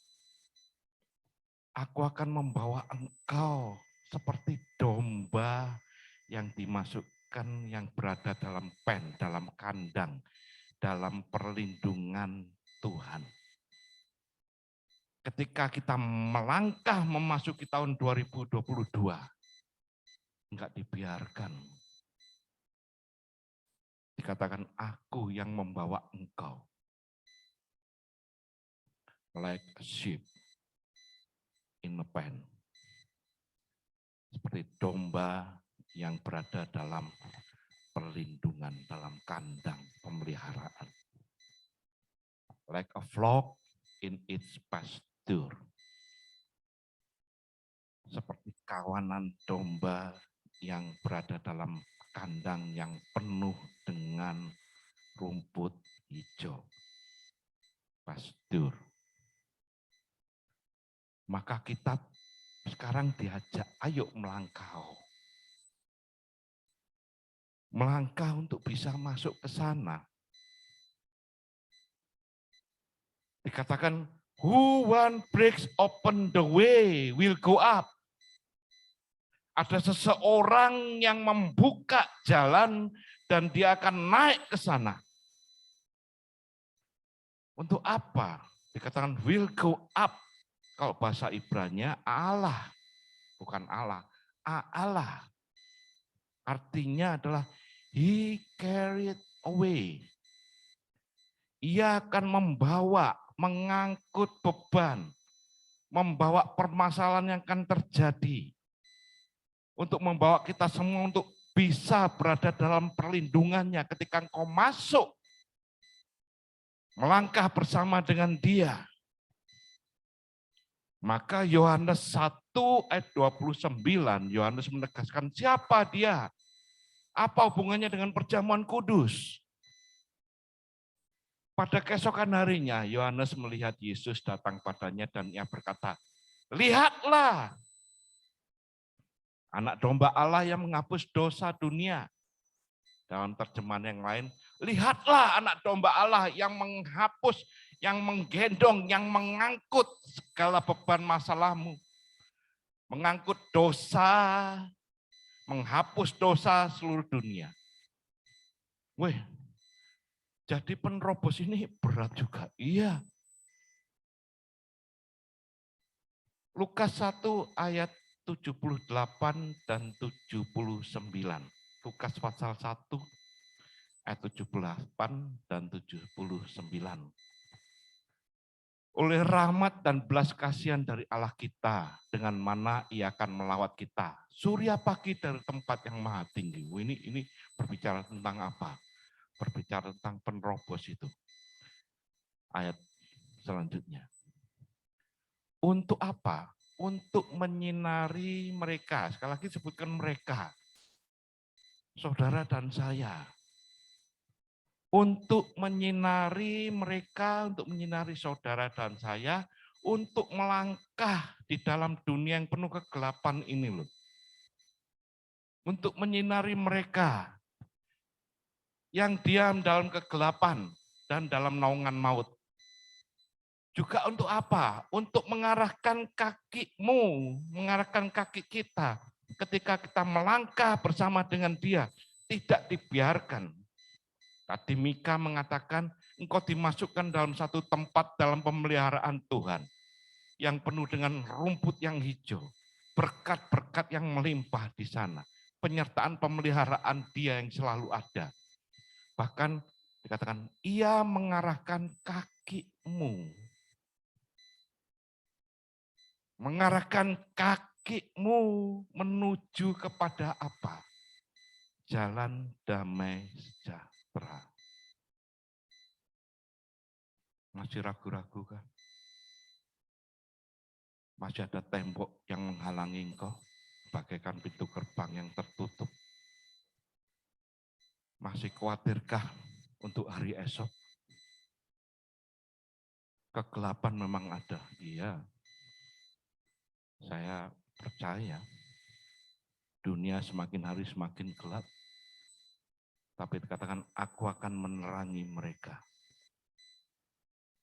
Aku akan membawa engkau seperti domba yang dimasukkan, yang berada dalam pen, dalam kandang, dalam perlindungan Tuhan. Ketika kita melangkah memasuki tahun 2022, enggak dibiarkan. Dikatakan aku yang membawa engkau. Like a sheep in a pen. Seperti domba yang berada dalam perlindungan, dalam kandang pemeliharaan. Like a flock in its pasture. Seperti kawanan domba yang berada dalam kandang yang penuh dengan rumput hijau. Pastur. Maka kita sekarang diajak, ayo melangkah. Melangkah untuk bisa masuk ke sana. Dikatakan, who one breaks open the way will go up. Ada seseorang yang membuka jalan dan dia akan naik ke sana. Untuk apa? Dikatakan will go up. Kalau bahasa Ibrani Allah, bukan Allah. Allah. Artinya adalah he carried away. Ia akan membawa, mengangkut beban, membawa permasalahan yang akan terjadi. Untuk membawa kita semua untuk bisa berada dalam perlindungannya ketika engkau masuk. Melangkah bersama dengan dia. Maka Yohanes 1 ayat 29, Yohanes menegaskan siapa dia? Apa hubungannya dengan perjamuan kudus? Pada keesokan harinya, Yohanes melihat Yesus datang padanya dan ia berkata, lihatlah, anak domba Allah yang menghapus dosa dunia. Dalam terjemahan yang lain, lihatlah anak domba Allah yang menghapus, yang menggendong, yang mengangkut segala beban masalahmu. Mengangkut dosa, menghapus dosa seluruh dunia. Weh, jadi penerobos ini berat juga. Iya. Lukas 1 ayat 78 dan 79. Lukas pasal 1 ayat 78 dan 79. Oleh rahmat dan belas kasihan dari Allah kita, dengan mana ia akan melawat kita. Surya pagi dari tempat yang maha tinggi. Ini berbicara tentang apa? Berbicara tentang penerobos itu. Ayat selanjutnya. Untuk apa? Untuk menyinari mereka. Sekali lagi sebutkan mereka. Saudara dan saya. Untuk menyinari mereka, untuk menyinari saudara dan saya, untuk melangkah di dalam dunia yang penuh kegelapan ini loh. Untuk menyinari mereka yang diam dalam kegelapan dan dalam naungan maut. Juga untuk apa? Untuk mengarahkan kakimu, mengarahkan kaki kita ketika kita melangkah bersama dengan dia, tidak dibiarkan. Tadi Mika mengatakan, engkau dimasukkan dalam satu tempat dalam pemeliharaan Tuhan yang penuh dengan rumput yang hijau, berkat-berkat yang melimpah di sana, penyertaan pemeliharaan dia yang selalu ada. Bahkan dikatakan, ia mengarahkan kakimu. Mengarahkan kakimu menuju kepada apa? Jalan damai sejahtera. Masih ragu-ragu kan? Masih ada tembok yang menghalangi engkau, bagaikan pintu gerbang yang tertutup. Masih khawatirkah untuk hari esok? Kegelapan memang ada, iya. Saya percaya dunia semakin hari semakin gelap. Tapi dikatakan, aku akan menerangi mereka.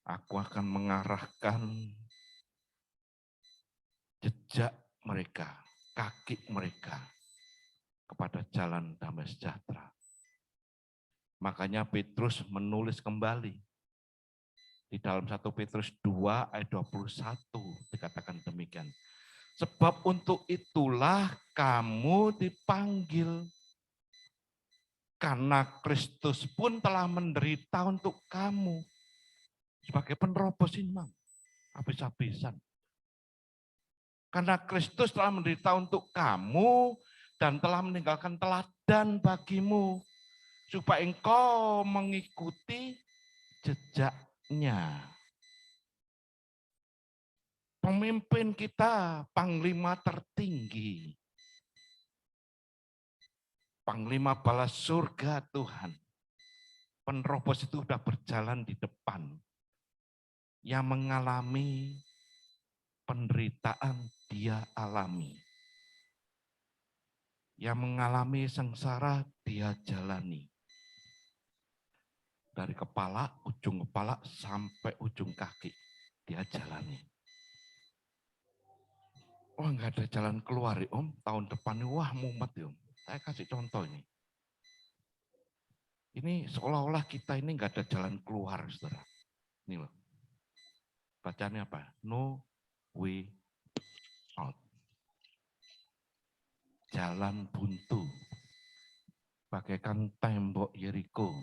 Aku akan mengarahkan jejak mereka, kaki mereka kepada jalan damai sejahtera. Makanya Petrus menulis kembali. Di dalam 1 Petrus 2 ayat 21 dikatakan demikian. Sebab untuk itulah kamu dipanggil. Karena Kristus pun telah menderita untuk kamu. Sebagai penerobos imam. Habis-habisan. Karena Kristus telah menderita untuk kamu dan telah meninggalkan teladan bagimu. supaya engkau mengikuti jejaknya. Pemimpin kita, panglima tertinggi, panglima bala surga Tuhan. Penerobos itu sudah berjalan di depan. Yang mengalami penderitaan dia alami. Yang mengalami sengsara dia jalani. Dari kepala, ujung kepala sampai ujung kaki dia jalani. Wah, nggak ada jalan keluar ya Om. Tahun depan ini wah mumet ya Om. Saya kasih contoh ini. Ini seolah-olah kita ini nggak ada jalan keluar, saudara. Ini loh. Bacanya apa? No way out. Jalan buntu. Bagaikan tembok Yeriko.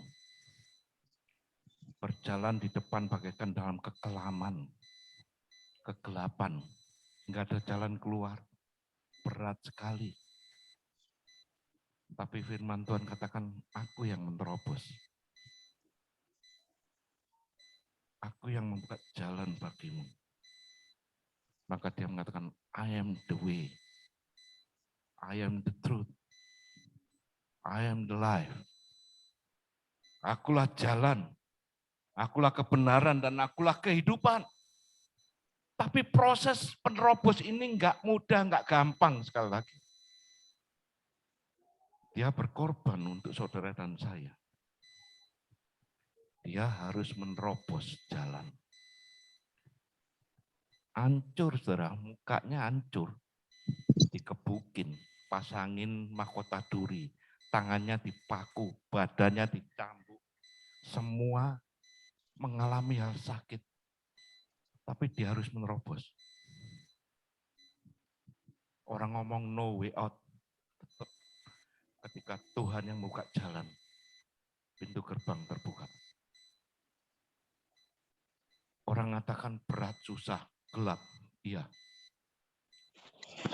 Berjalan di depan bagaikan dalam kekelaman. Kegelapan. Nggak ada jalan keluar. Berat sekali. Tapi firman Tuhan katakan, aku yang menerobos. Aku yang membuka jalan bagimu. Maka dia mengatakan, I am the way. I am the truth. I am the life. Akulah jalan. Akulah kebenaran dan akulah kehidupan. Tapi proses penerobos ini enggak mudah, enggak gampang sekali lagi. Dia berkorban untuk saudara dan saya. Dia harus menerobos jalan. Hancur, saudara, mukanya hancur. Dikebukin, pasangin mahkota duri, tangannya dipaku, badannya dicambuk. Semua mengalami hal sakit. Tapi dia harus menerobos. Orang ngomong no way out. Tetap ketika Tuhan yang membuka jalan, pintu gerbang terbuka. Orang mengatakan berat, susah, gelap. Iya.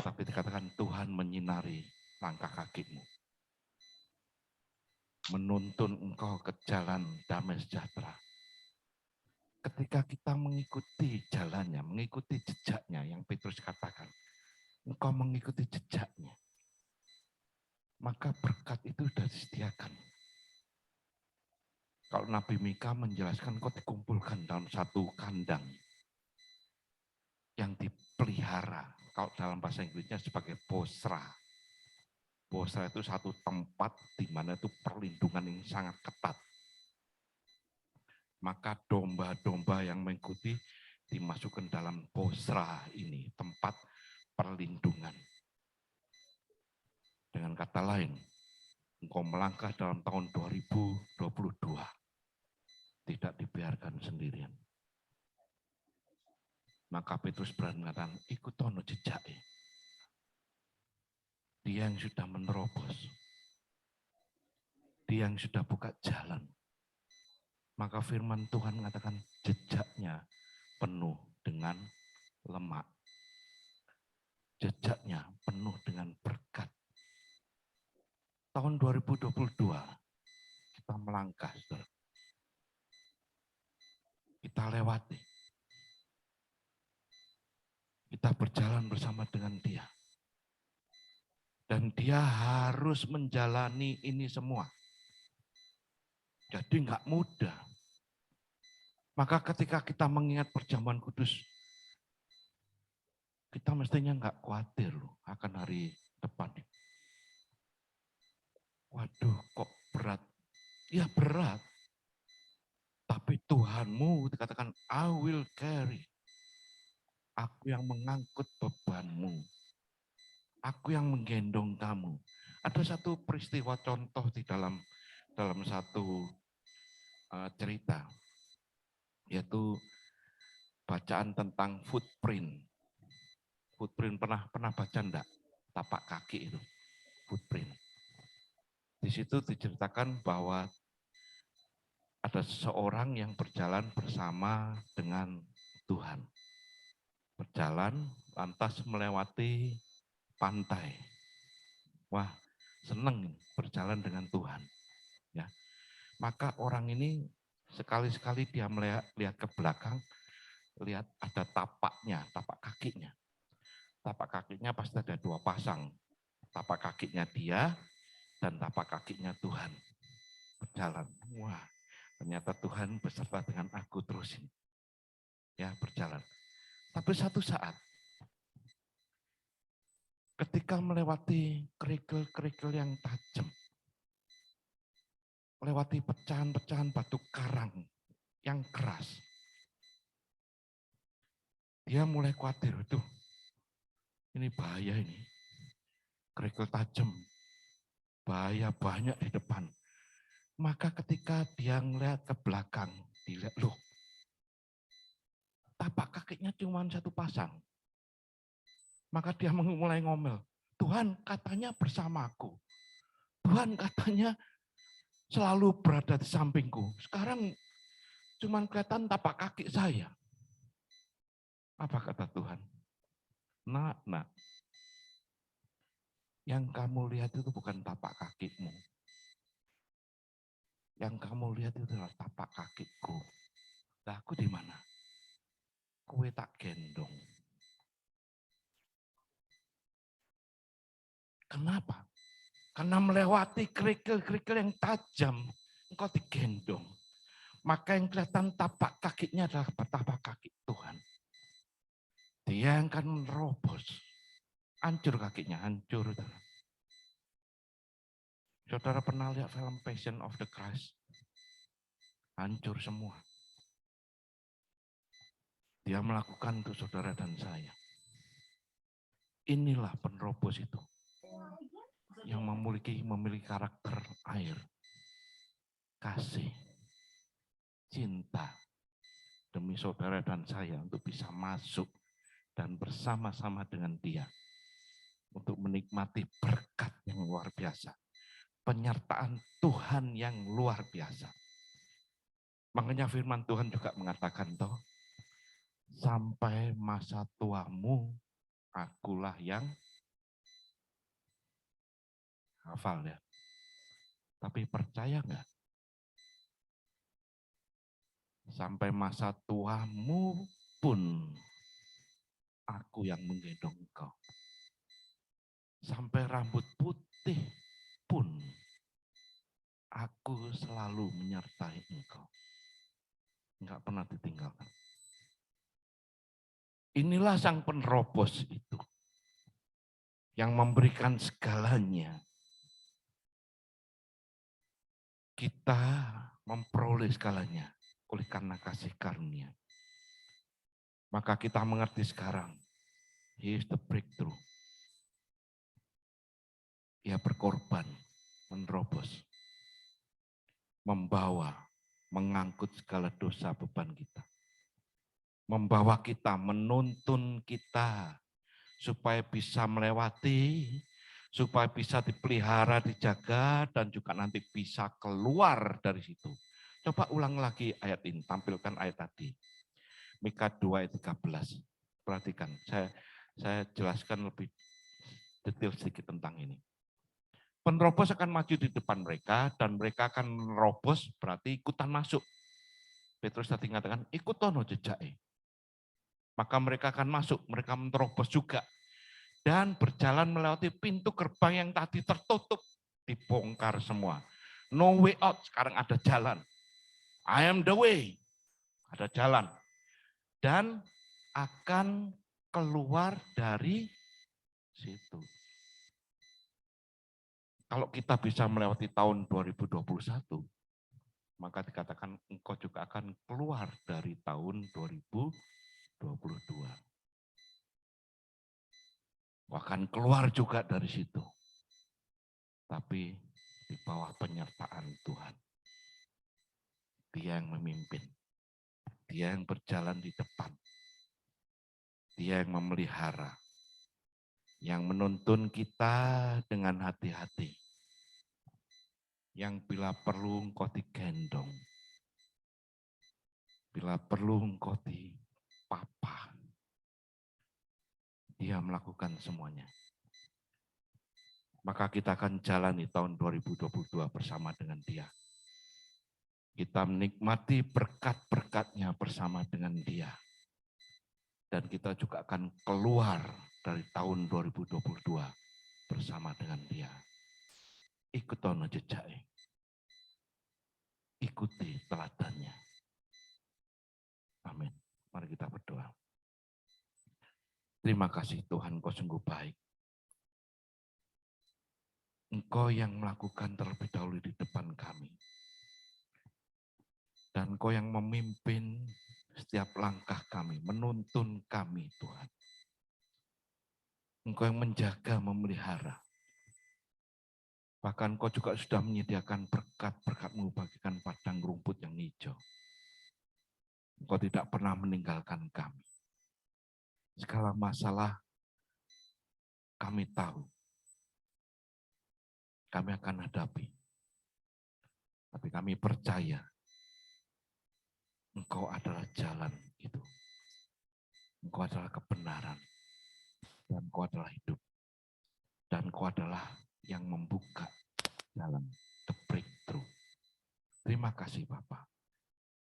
Tapi dikatakan Tuhan menyinari langkah kakimu. Menuntun engkau ke jalan damai sejahtera. Ketika kita mengikuti jalannya, mengikuti jejaknya yang Petrus katakan. Engkau mengikuti jejaknya. Maka berkat itu sudah disediakan. Kalau Nabi Mika menjelaskan kau dikumpulkan dalam satu kandang yang dipelihara. Kalau dalam bahasa Inggrisnya sebagai bosra. Bosra itu satu tempat di mana itu perlindungan yang sangat ketat. Maka domba-domba yang mengikuti dimasukkan dalam bosra ini, tempat perlindungan. Dengan kata lain, engkau melangkah dalam tahun 2022. Tidak dibiarkan sendirian. Maka Petrus berani mengatakan, ikut tono jejake. Dia yang sudah menerobos. Dia yang sudah buka jalan. Maka firman Tuhan mengatakan jejaknya penuh dengan lemak. Jejaknya penuh dengan berkat. Tahun 2022 kita melangkah, saudara. Kita lewati. Kita berjalan bersama dengan dia. Dan dia harus menjalani ini semua. Jadi enggak mudah. Maka ketika kita mengingat perjamuan kudus, kita mestinya enggak khawatir loh akan hari depan. Waduh, kok berat? Ya berat. Tapi Tuhanmu dikatakan, I will carry. Aku yang mengangkut bebanmu. Aku yang menggendong kamu. Ada satu peristiwa contoh di dalam satu cerita. Yaitu bacaan tentang footprint. Footprint pernah baca enggak? Tapak kaki itu. Footprint. Di situ diceritakan bahwa ada seseorang yang berjalan bersama dengan Tuhan. Berjalan lantas melewati pantai. Wah, seneng berjalan dengan Tuhan. Ya. Maka orang ini sekali-sekali dia lihat ke belakang, lihat ada tapaknya, tapak kakinya. Tapak kakinya pasti ada 2 pasang. Tapak kakinya dia dan tapak kakinya Tuhan. Berjalan. Wah, ternyata Tuhan beserta dengan aku terus ini. Ya, berjalan. Tapi satu saat, ketika melewati kerikil-kerikil yang tajam, melewati pecahan-pecahan batu karang yang keras, dia mulai khawatir, tuh, ini bahaya ini. Kerikil tajam, bahaya banyak di depan. Maka ketika dia ngeliat ke belakang, dilihat, loh, tapak kakinya cuma 1 pasang. Maka dia mulai ngomel, Tuhan katanya bersamaku. Tuhan katanya selalu berada di sampingku. Sekarang cuma kelihatan tapak kaki saya. Apa kata Tuhan? Nak, yang kamu lihat itu bukan tapak kakimu. Yang kamu lihat itu adalah tapak kakiku. Lah aku di mana? Kue tak gendong. Kenapa? Karena melewati kerikil-kerikil yang tajam, engkau digendong. Maka yang kelihatan tapak kakinya adalah tapak kaki Tuhan. Dia yang akan menerobos. Hancur kakinya, hancur. Saudara pernah lihat film Passion of the Christ? Hancur semua. Dia melakukan untuk saudara dan saya. Inilah penerobos itu. Yang memiliki karakter air. Kasih. Cinta. Demi saudara dan saya untuk bisa masuk dan bersama-sama dengan dia. Untuk menikmati berkat yang luar biasa. Penyertaan Tuhan yang luar biasa. Makanya firman Tuhan juga mengatakan, toh, sampai masa tuamu, akulah yang hafal ya. Tapi percaya nggak? Sampai masa tuamu pun aku yang menggendong engkau. Sampai rambut putih pun aku selalu menyertai engkau. Enggak pernah ditinggalkan. Inilah sang penerobos itu. Yang memberikan segalanya. Kita memperoleh segalanya oleh karena kasih karunia. Maka kita mengerti sekarang, he is the breakthrough. Ia berkorban, menerobos, membawa, mengangkut segala dosa beban kita. Membawa kita, menuntun kita, supaya bisa melewati, supaya bisa dipelihara, dijaga, dan juga nanti bisa keluar dari situ. Coba ulang lagi ayat ini, tampilkan ayat tadi. Mika 2 ayat 13. Perhatikan, saya jelaskan lebih detail sedikit tentang ini. Penerobos akan maju di depan mereka, dan mereka akan menerobos, berarti ikutan masuk. Petrus tadi mengatakan, ikut tono jejake. Maka mereka akan masuk, mereka menerobos juga. Dan berjalan melewati pintu gerbang yang tadi tertutup, dibongkar semua. No way out, sekarang ada jalan. I am the way, ada jalan. Dan akan keluar dari situ. Kalau kita bisa melewati tahun 2021, maka dikatakan engkau juga akan keluar dari tahun 2022. Akan keluar juga dari situ. Tapi di bawah penyertaan Tuhan. Dia yang memimpin. Dia yang berjalan di depan. Dia yang memelihara. Yang menuntun kita dengan hati-hati. Yang bila perlu engkau digendong. Bila perlu engkau dipapa. Dia melakukan semuanya. Maka kita akan jalani tahun 2022 bersama dengan dia. Kita menikmati berkat-berkat-Nya bersama dengan Dia. Dan kita juga akan keluar dari tahun 2022 bersama dengan Dia. Ikutono jejake. Ikuti teladannya. Amin. Mari kita berdoa. Terima kasih Tuhan, Engkau sungguh baik. Engkau yang melakukan terlebih dahulu di depan kami. Dan Engkau yang memimpin setiap langkah kami, menuntun kami Tuhan. Engkau yang menjaga, memelihara. Bahkan Engkau juga sudah menyediakan berkat-berkat-Mu bagikan padang rumput yang hijau. Engkau tidak pernah meninggalkan kami. Segala masalah kami tahu. Kami akan hadapi. Tapi kami percaya Engkau adalah jalan itu. Engkau adalah kebenaran. Dan Engkau adalah hidup. Dan Engkau adalah yang membuka jalan the breakthrough. Terima kasih Bapak.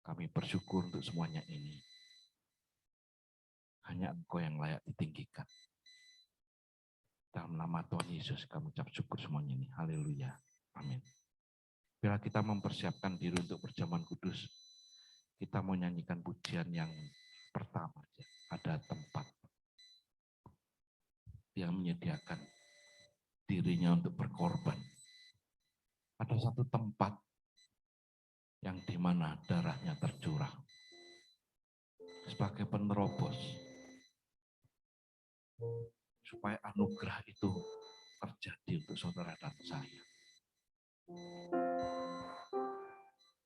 Kami bersyukur untuk semuanya ini. Hanya Engkau yang layak ditinggikan. Dalam nama Tuhan Yesus kami ucap syukur semuanya ini. Haleluya. Amin. Bila kita mempersiapkan diri untuk perjamuan kudus, kita mau nyanyikan pujian yang pertama. Ada tempat yang menyediakan dirinya untuk berkorban. Ada satu tempat yang di mana darahnya tercurah sebagai penerobos supaya anugerah itu terjadi untuk saudara dan saya.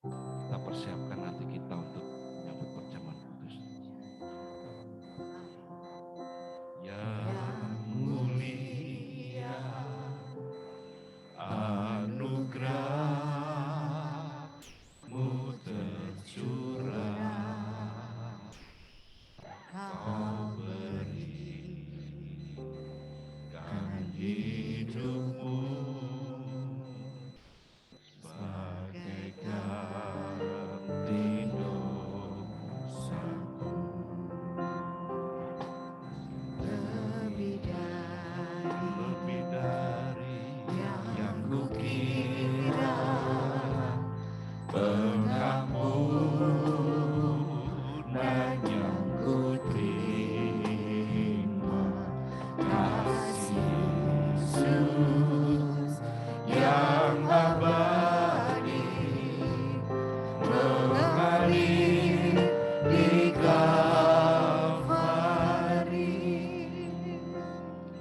Kita persiapkan hati kita untuk menyambut perjamuan kudus. Yang mulia anugerah-Mu tercurah, Kau berikan hidup-Mu sebagai ganti dosaku. Lebih dari yang kukira, pengampunan yang ku terima, kasih Yesus yang abadi mengalir di Kalvari.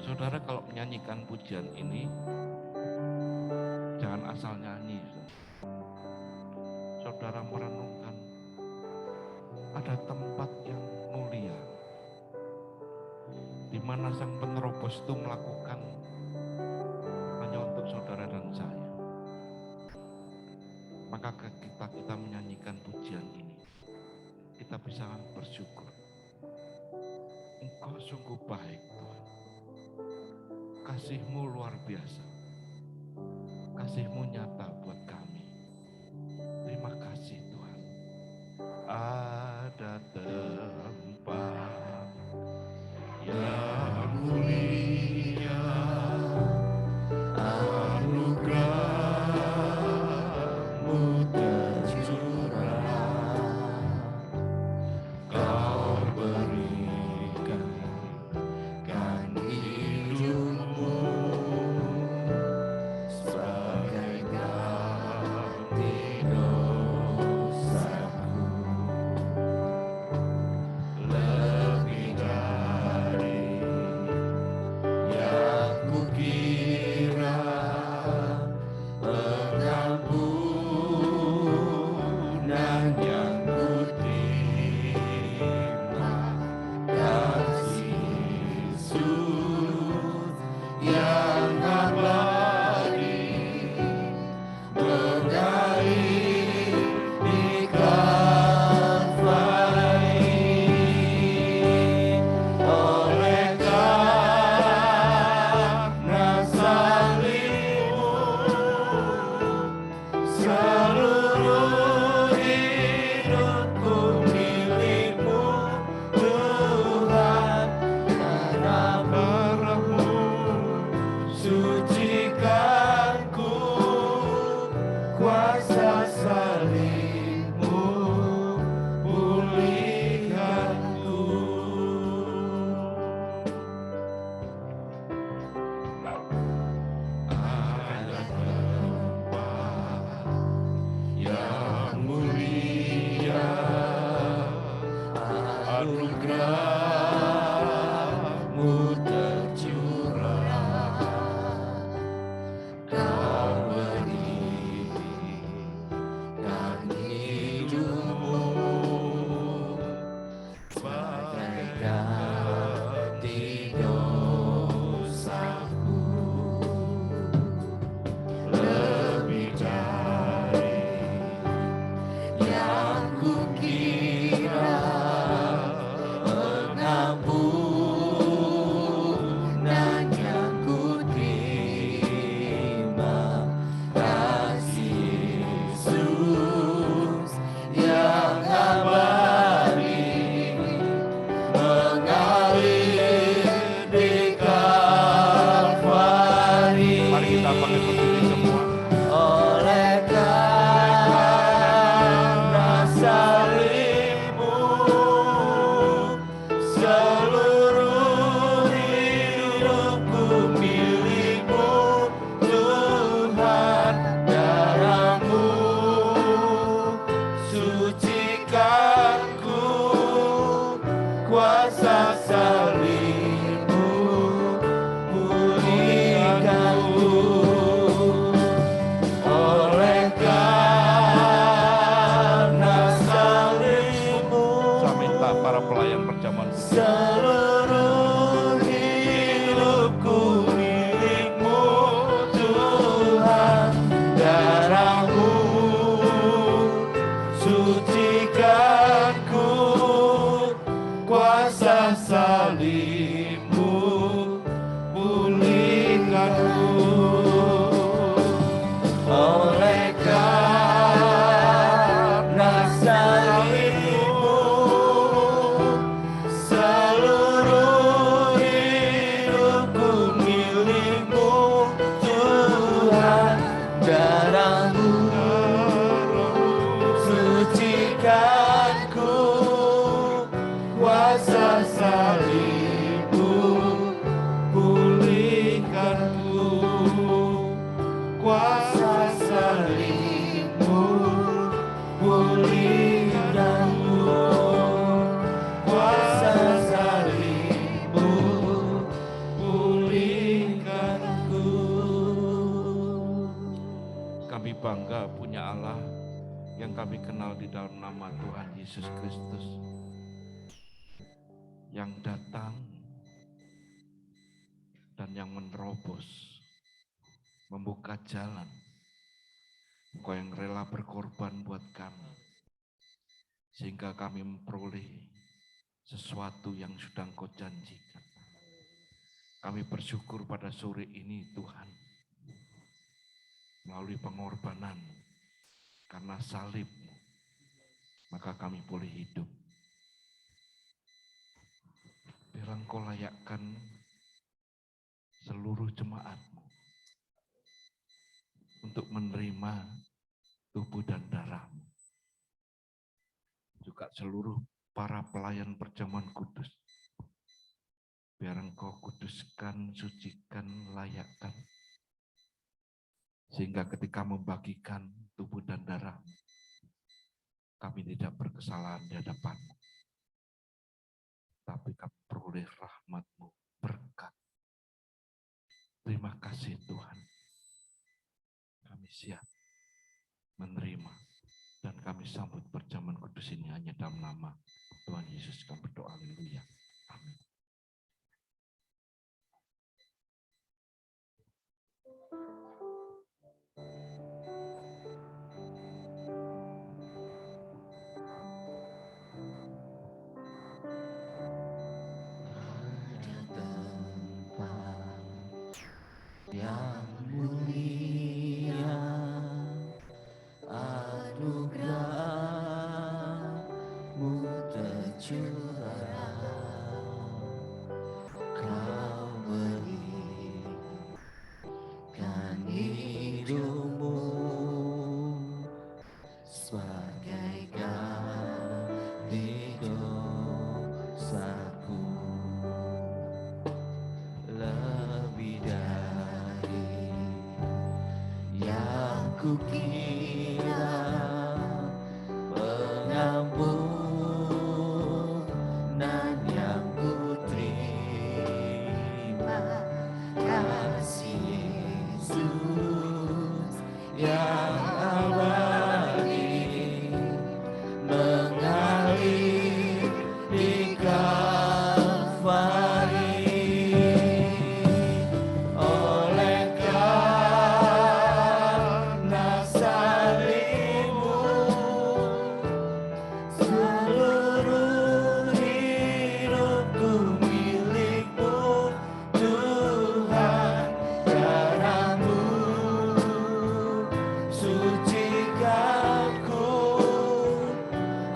Saudara kalau menyanyikan pujian ini, jangan asal nyanyi. Saudara merenungkan, ada tempat yang mulia, di mana sang penerobos itu melakukan hanya untuk saudara dan saya. Maka kita menyanyikan pujian ini, kita bisa bersyukur. Engkau sungguh baik Tuhan. Kasih-Mu luar biasa. Kasih-Mu nyata buat kami. Terima kasih Tuhan. Ada tempat yang mulia, anugerah-Mu tercurah, Kau berikan hidup-Mu sebagai ganti dosaku. bangga punya Allah yang kami kenal di dalam nama Tuhan Yesus Kristus, yang datang dan yang menerobos, membuka jalan. Engkau yang rela berkorban buat kami, sehingga kami memperoleh sesuatu yang sudah Engkau janjikan. Kami bersyukur pada sore ini Tuhan, melalui pengorbanan karena salib-Mu, maka kami boleh hidup. Biar Engkau layakkan seluruh jemaat-Mu untuk menerima tubuh dan darah-Mu. Juga seluruh para pelayan perjamuan kudus. Biar Engkau kuduskan, sucikan, layakkan. Sehingga ketika membagikan tubuh dan darah-Mu, kami tidak berkesalahan di hadapan-Mu. Tapi kami peroleh rahmat-Mu, berkat. Terima kasih Tuhan. Kami siap menerima dan kami sambut perjamuan kudus ini hanya dalam nama Tuhan Yesus kami berdoa. Haleluya. Amin. Yang mulia, anugerah-Mu tercurah, Kau berikan hidupmu sebagai ganti dosaku. Lebih dari yang kukira, pengampunan yang kuterima, kasih Yesus yang abadi mengalir di Kalvari. Oleh karena salib-Mu, seluruh hidupku milik-Mu, Tuhan. Darah-Mu sucikanku,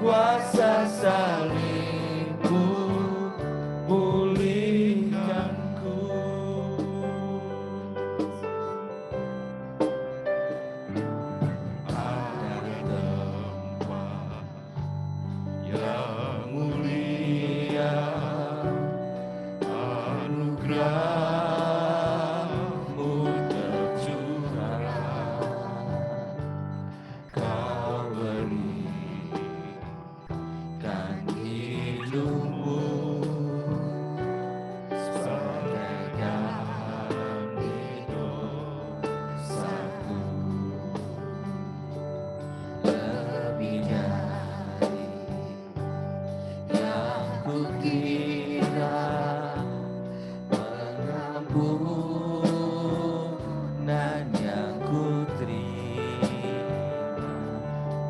kuasa salib-Mu pulihkanku. Ada tempat yang mulia, anugerah-Mu tercurah, Kau berikan hidupmu sebagai ganti dosaku. Lebih dari yang kukira, pengampunan yang kuterima,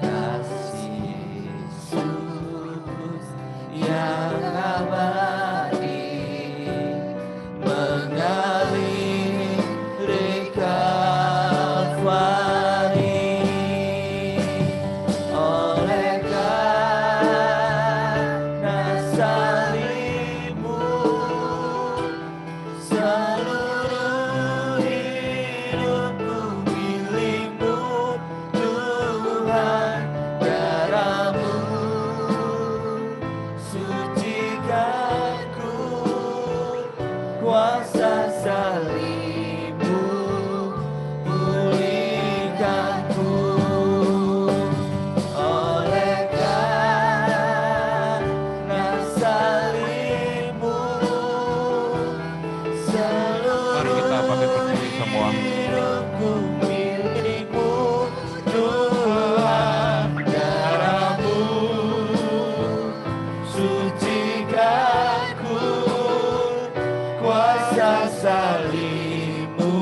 kasih Yesus yang abadi mengalir di Kalvari. Oleh karena salib-Mu, seluruh hidupku milik-Mu, Tuhan. Darah-Mu sucikanku, kuasa salib-Mu pulihkanku. Oleh karena salib-Mu, Mari kita pakai berdiri semua. hidupku milik-Mu, salibmu,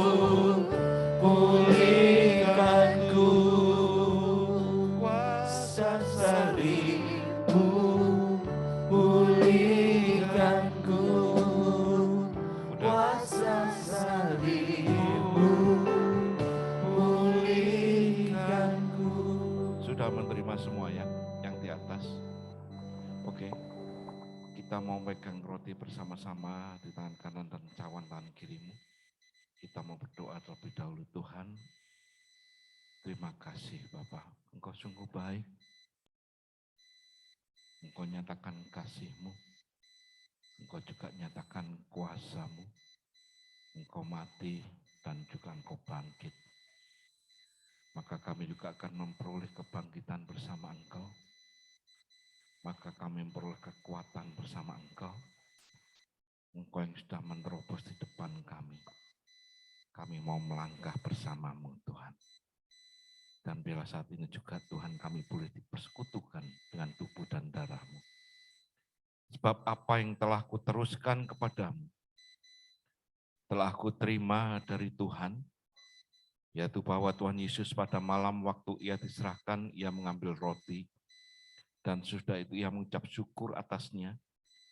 pulihkanku. Kuasa salibmu, pulihkanku. Kuasa salibmu, pulihkanku. Sudah menerima semua ya, yang di atas. Oke, kita mau pegang roti bersama-sama di tangan kanan dan cawan tangan kirimu. Kita mau berdoa terlebih dahulu. Tuhan, terima kasih Bapa, Engkau sungguh baik. Engkau nyatakan kasih-Mu, Engkau juga nyatakan kuasa-Mu. Engkau mati dan juga Engkau bangkit. Maka kami juga akan memperoleh kebangkitan bersama Engkau. Maka kami memperoleh kekuatan bersama Engkau. Engkau yang sudah menerobos di depan kami. Kami mau melangkah bersama-Mu Tuhan. Dan bila saat ini juga Tuhan kami boleh dipersekutukan dengan tubuh dan darah-Mu. Sebab apa yang telah kuteruskan kepadamu, telah aku terima dari Tuhan, yaitu bahwa Tuhan Yesus pada malam waktu ia diserahkan, ia mengambil roti, dan sudah itu ia mengucap syukur atasnya,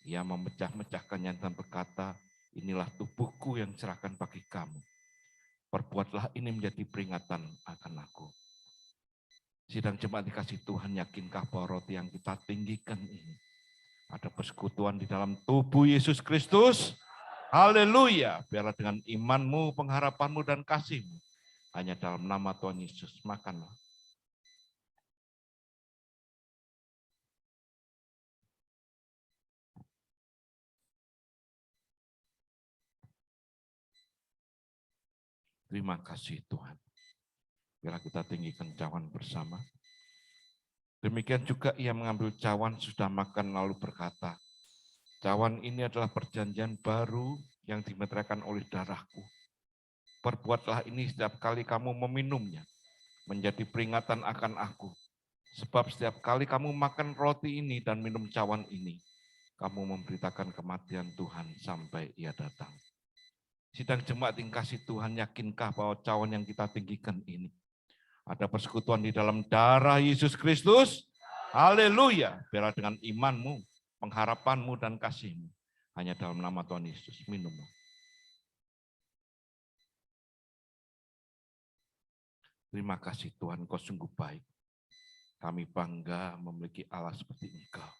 ia memecah-mecahkannya dan berkata, inilah tubuhku yang diserahkan bagi kamu. Perbuatlah ini menjadi peringatan akan aku. Sidang jemaat dikasih Tuhan, yakinkah bahwa roti yang kita tinggikan ini ada persekutuan di dalam tubuh Yesus Kristus? Haleluya. Biarlah dengan imanmu, pengharapanmu, dan kasihmu, hanya dalam nama Tuhan Yesus, makanlah. Terima kasih Tuhan. Biarlah kita tinggikan cawan bersama. Demikian juga ia mengambil cawan sudah makan lalu berkata, cawan ini adalah perjanjian baru yang dimeteraikan oleh darahku. Perbuatlah ini setiap kali kamu meminumnya, menjadi peringatan akan aku. Sebab setiap kali kamu makan roti ini dan minum cawan ini, kamu memberitakan kematian Tuhan sampai ia datang. Sidang jemaat yang kasih Tuhan, yakinkah bahwa cawan yang kita tinggikan ini ada persekutuan di dalam darah Yesus Kristus? Haleluya. Biarlah dengan imanmu, pengharapanmu, dan kasihmu, hanya dalam nama Tuhan Yesus, minumlah. Terima kasih Tuhan, Engkau sungguh baik. Kami bangga memiliki Allah seperti Engkau.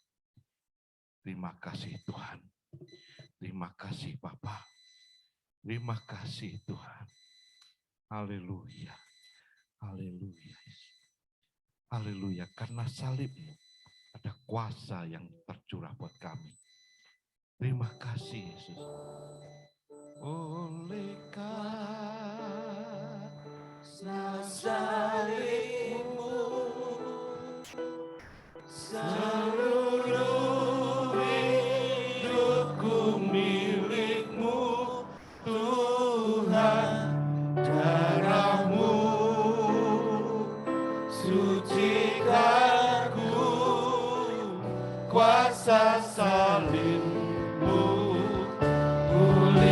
Terima kasih Tuhan. Terima kasih Bapa. Terima kasih Tuhan. Haleluya. Haleluya. Haleluya. Karena salib-Mu ada kuasa yang tercurah buat kami. Terima kasih Yesus. Oleh karena salib-Mu, seluruh hidupku milik-Mu, Tuhan. Darah-Mu sucikan ku, kuasa salib-Mu pulihkan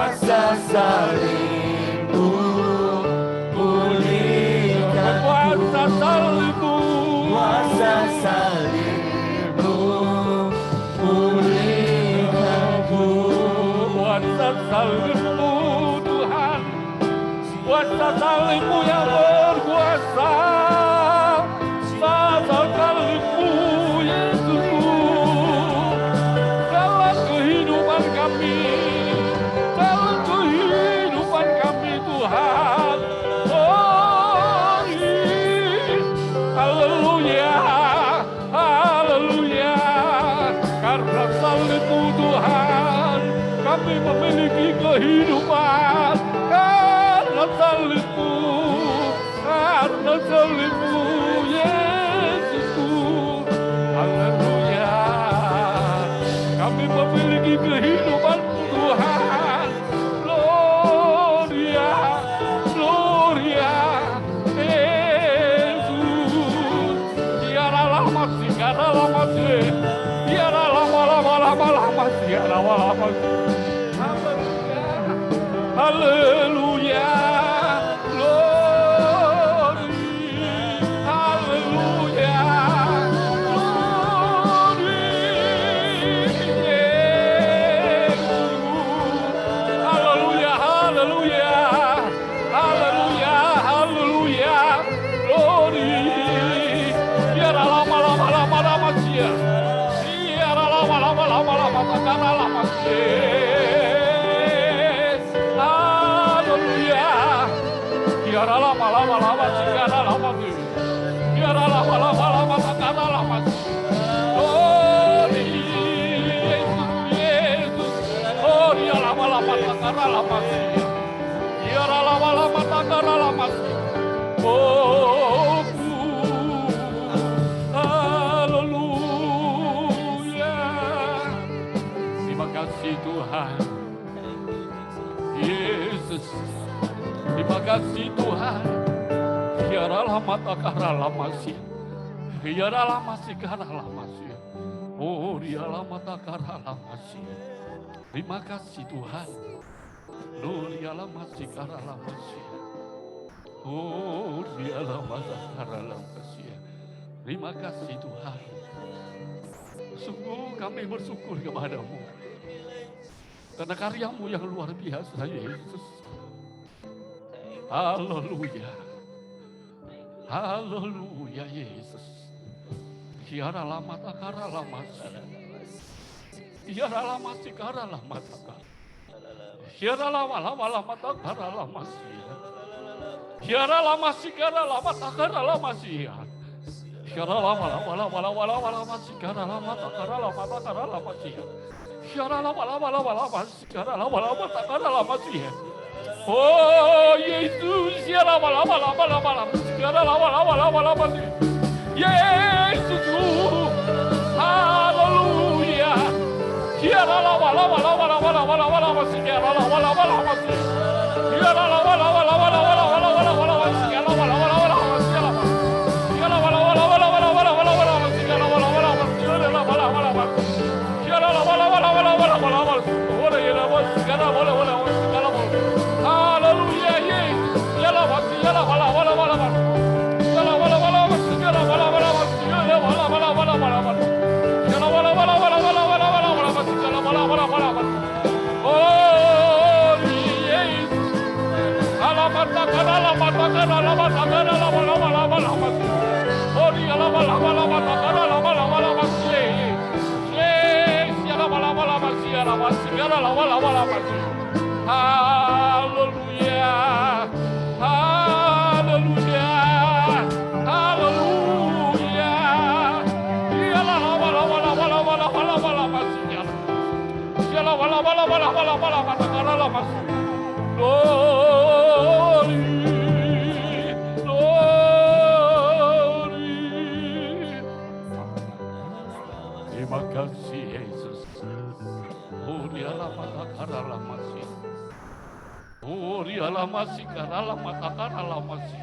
kuasa salibmu pulihkan Kuasa salibmu, kuasa salibmu pulihkanku. kuasa salibmu Tuhan, kuasa salibmu yang berkuasa, kuasa salibmu Yesusku, dalam kehidupan kami, dalam kehidupan kami Tuhan. Oh, haleluya, haleluya, karena salibmu Tuhan, kami memiliki kehidupan. Karena salibmu, karena salibmu Yesusku, haleluya, kami memiliki kehidupan Tuhan. Gloria, Gloria, Yesus. Tiada lama sih, tiada lama sih, tiada lama sih, tiada lama sih. Haleluya, glory, haleluya, glory, Yesus. Haleluya, haleluya, haleluya, haleluya, glory. Biarlah lama sia, biarlah lama sia. Biara lama sigara lama sih. Biara lama sigara lama sih. Oh Yesus, oh dia lama sigara lama sih. Biara lama sigara lama sih. Oh haleluya. Terima kasih Tuhan. Yesus. Terima kasih Tuhan. Biarlah mata kara lama sih. Biarlah masih kara lama sih. Oh dialah mata kara lama sih. Terima kasih Tuhan. Oh dialah masih kara lama sih. Oh dialah mata kara lama sih. Terima kasih Tuhan. Sungguh kami bersyukur kepadamu. Karena karyamu yang luar biasa Yesus. Haleluya. Haleluya Yesus. Tiada lama takara lama sih. Tiada lama sikara lama takara. Tiada lama takara lama sih. Tiada lama sikara lama takara lama sih. Tiada lama sikara lama takara lama sih. Tiada lama sikara lama takara lama sih. Oh Yesus, ya lama segala lama sih. Yesus, haleluya. Ya lama sih, ya lama sih. Ya lama haleluya Yesus. Ya lama sih, ya lama haleluya, haleluya, haleluya. Dialah lama glory, glory. Terima kasih Yesus. Oh dialah matakara lama sih. Oh dialah masih kara lama takara lama sih.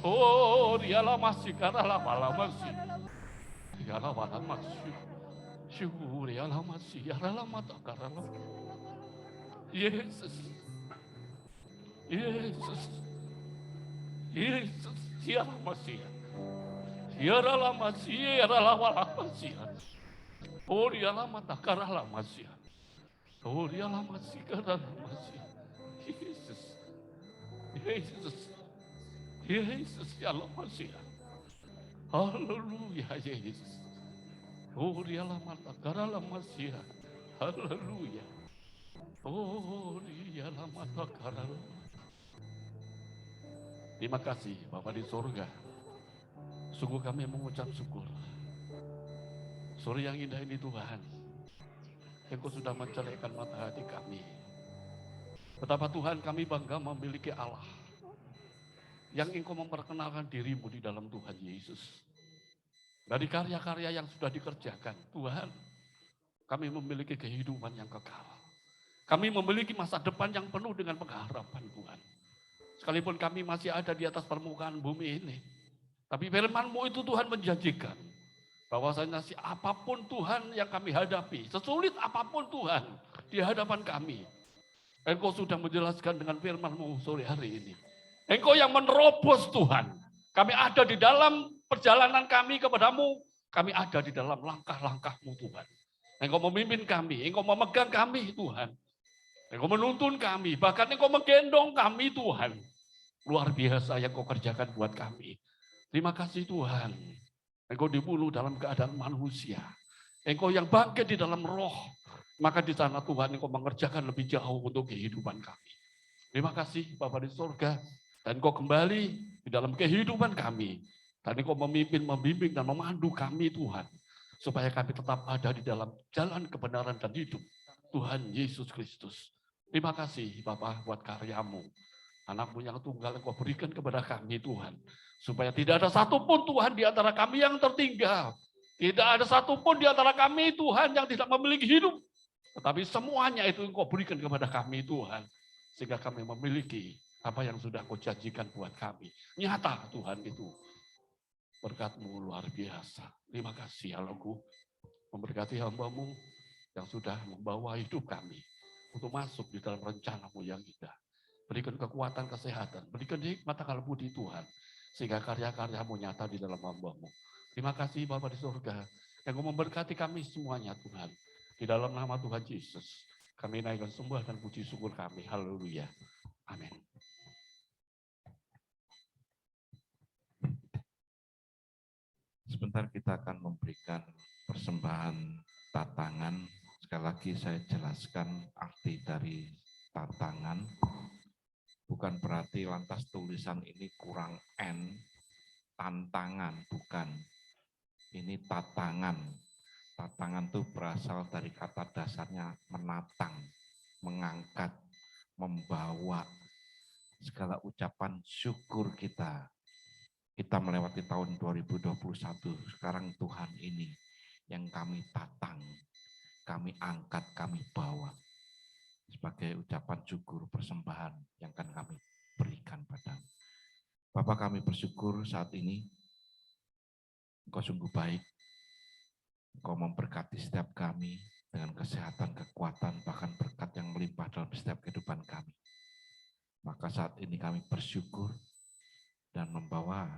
Oh dialah masih kara lama sih. Dialah lama sih. Syukur dialah masih kara lama takara lama. Yesus. Yesus. Yesus. Siapa Masih? Siaralah Masih, siaralah Masih. Oh, dialah mata karalah Masih. Oh, dialah Masih karalah Masih. Yesus. Yesus. Yesus, ya Allah Masih. Haleluya Yesus. Oh, dialah mata karalah Masih. Haleluya. Oh, dialah mata karalah. Terima kasih Bapa di surga. Sungguh kami mengucap syukur. Sore yang indah ini Tuhan, Engkau sudah mencerahkan mata hati kami. Betapa Tuhan kami bangga memiliki Allah yang Engkau memperkenalkan dirimu di dalam Tuhan Yesus. Dari karya-karya yang sudah dikerjakan, Tuhan, kami memiliki kehidupan yang kekal. Kami memiliki masa depan yang penuh dengan pengharapan Tuhan. Sekalipun kami masih ada di atas permukaan bumi ini, tapi firman-Mu itu Tuhan menjanjikan bahwasanya apapun Tuhan yang kami hadapi, sesulit apapun Tuhan di hadapan kami, Engkau sudah menjelaskan dengan firman-Mu sore hari ini. Engkau yang menerobos Tuhan. Kami ada di dalam perjalanan kami kepadamu, kami ada di dalam langkah-langkah-Mu Tuhan. Engkau memimpin kami, Engkau memegang kami Tuhan. Engkau menuntun kami, bahkan Engkau menggendong kami Tuhan. Luar biasa yang Kau kerjakan buat kami. Terima kasih Tuhan. Engkau dibunuh dalam keadaan manusia. Engkau yang bangkit di dalam roh. Maka di sana Tuhan Engkau mengerjakan lebih jauh untuk kehidupan kami. Terima kasih Bapa di surga. Dan Engkau kembali di dalam kehidupan kami. Dan Engkau memimpin, membimbing, dan memandu kami Tuhan. Supaya kami tetap ada di dalam jalan kebenaran dan hidup. Tuhan Yesus Kristus. Terima kasih Bapa buat karya-Mu. Anak-Mu yang tunggal Engkau berikan kepada kami Tuhan. Supaya tidak ada satupun Tuhan di antara kami yang tertinggal. Tidak ada satupun di antara kami Tuhan yang tidak memiliki hidup. Tetapi semuanya itu Engkau berikan kepada kami Tuhan. Sehingga kami memiliki apa yang sudah Kau janjikan buat kami. Nyata Tuhan itu. Berkat-Mu luar biasa. Terima kasih Allahku. Memberkati hamba-Mu yang sudah membawa hidup kami. Untuk masuk di dalam rencana-Mu yang indah. Berikan kekuatan, kesehatan. Berikan hikmat akal budi Tuhan. Sehingga karya-karya-Mu nyata di dalam hamba-Mu. Terima kasih Bapa di surga. Yang Kau memberkati kami semuanya Tuhan. Di dalam nama Tuhan Yesus. Kami naikkan sembah dan puji syukur kami. Haleluya. Amin. Sebentar kita akan memberikan persembahan tatangan. Sekali lagi saya jelaskan arti dari tatangan. Bukan berarti lantas tulisan ini kurang N, tantangan, bukan. Ini tatangan. Tatangan itu berasal dari kata dasarnya menatang, mengangkat, membawa. Segala ucapan syukur kita. Kita melewati tahun 2021, sekarang Tuhan ini yang kami tatang, kami angkat, kami bawa. Sebagai ucapan syukur persembahan yang akan kami berikan padamu. Bapak kami bersyukur saat ini, Engkau sungguh baik, Engkau memberkati setiap kami dengan kesehatan, kekuatan, bahkan berkat yang melimpah dalam setiap kehidupan kami. Maka saat ini kami bersyukur dan membawa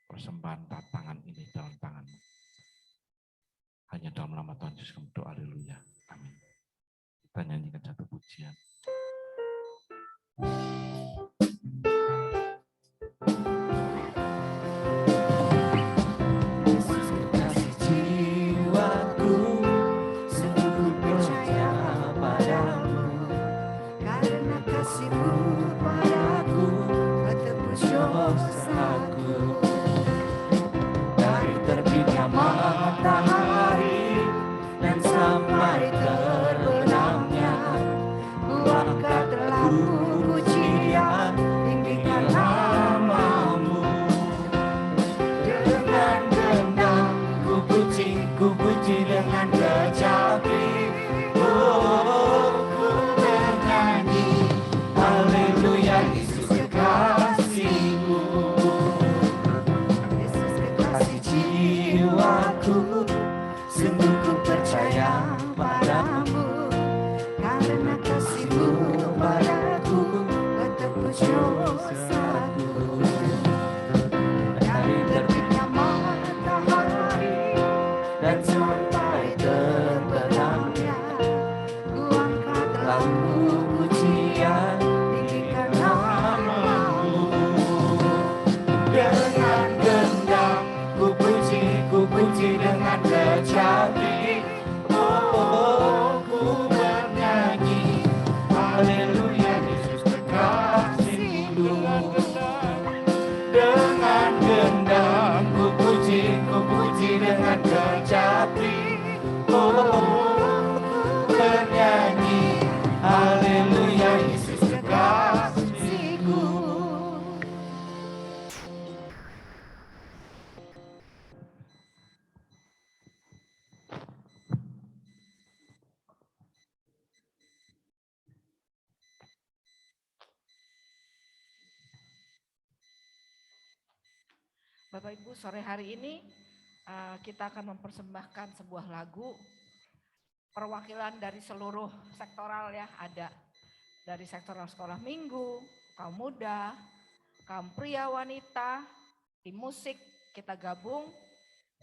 persembahan tatangan ini dalam tangan-Mu. Hanya dalam nama Tuhan Yesus kami berdoa, haleluya. Amin. Kita nyanyikan satu pujian. Jiwaku sungguh percaya padamu, karena kasih-Mu padaku tebus dosaku. Dari terbitnya matahari dan sampai terbenamnya, buat Bapak Ibu, sore hari ini kita akan mempersembahkan sebuah lagu perwakilan dari seluruh sektoral ya, ada dari sektoral sekolah minggu, kaum muda, kaum pria wanita, tim musik, kita gabung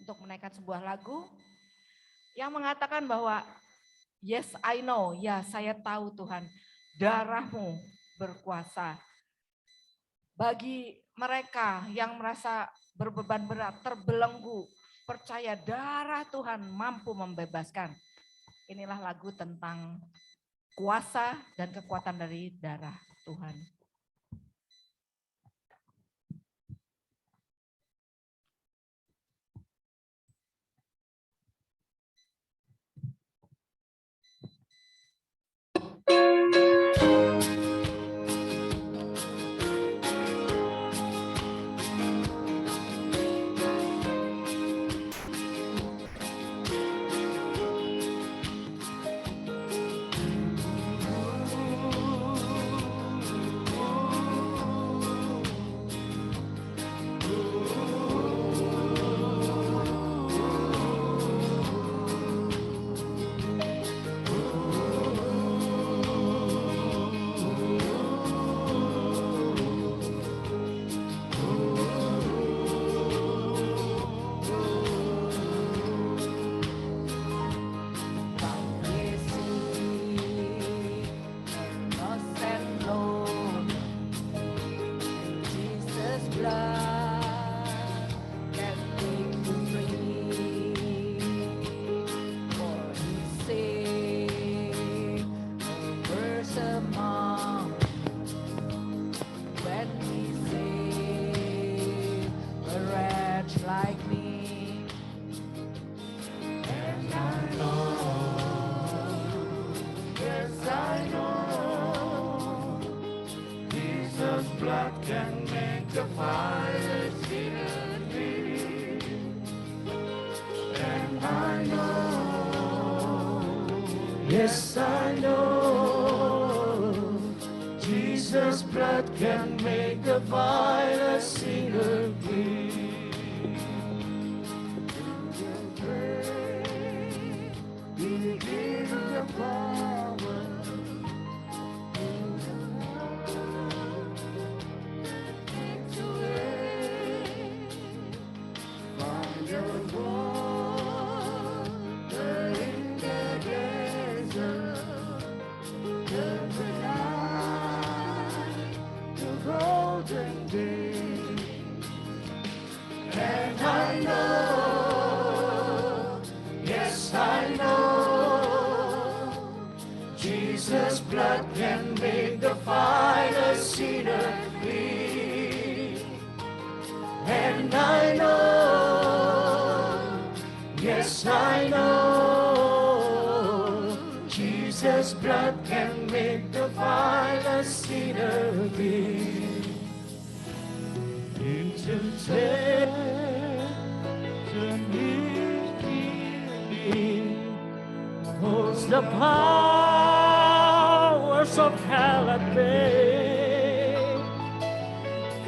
untuk menaikkan sebuah lagu yang mengatakan bahwa yes I know, ya saya tahu Tuhan, darah-Mu berkuasa. Bagi mereka yang merasa berbeban berat, terbelenggu, percaya darah Tuhan mampu membebaskan. Inilah lagu tentang kuasa dan kekuatan dari darah Tuhan. Yes, I know Jesus' blood can make the vilest sinner clean. He gives the power. Find your water in the desert. Turn the night to golden day. And I know, yes I know, Jesus' blood can make the finest sinner clean. And I know, yes I know, Jesus' blood can make the vilest sinner clean. Into temptation healing, holds the powers of hell at bay,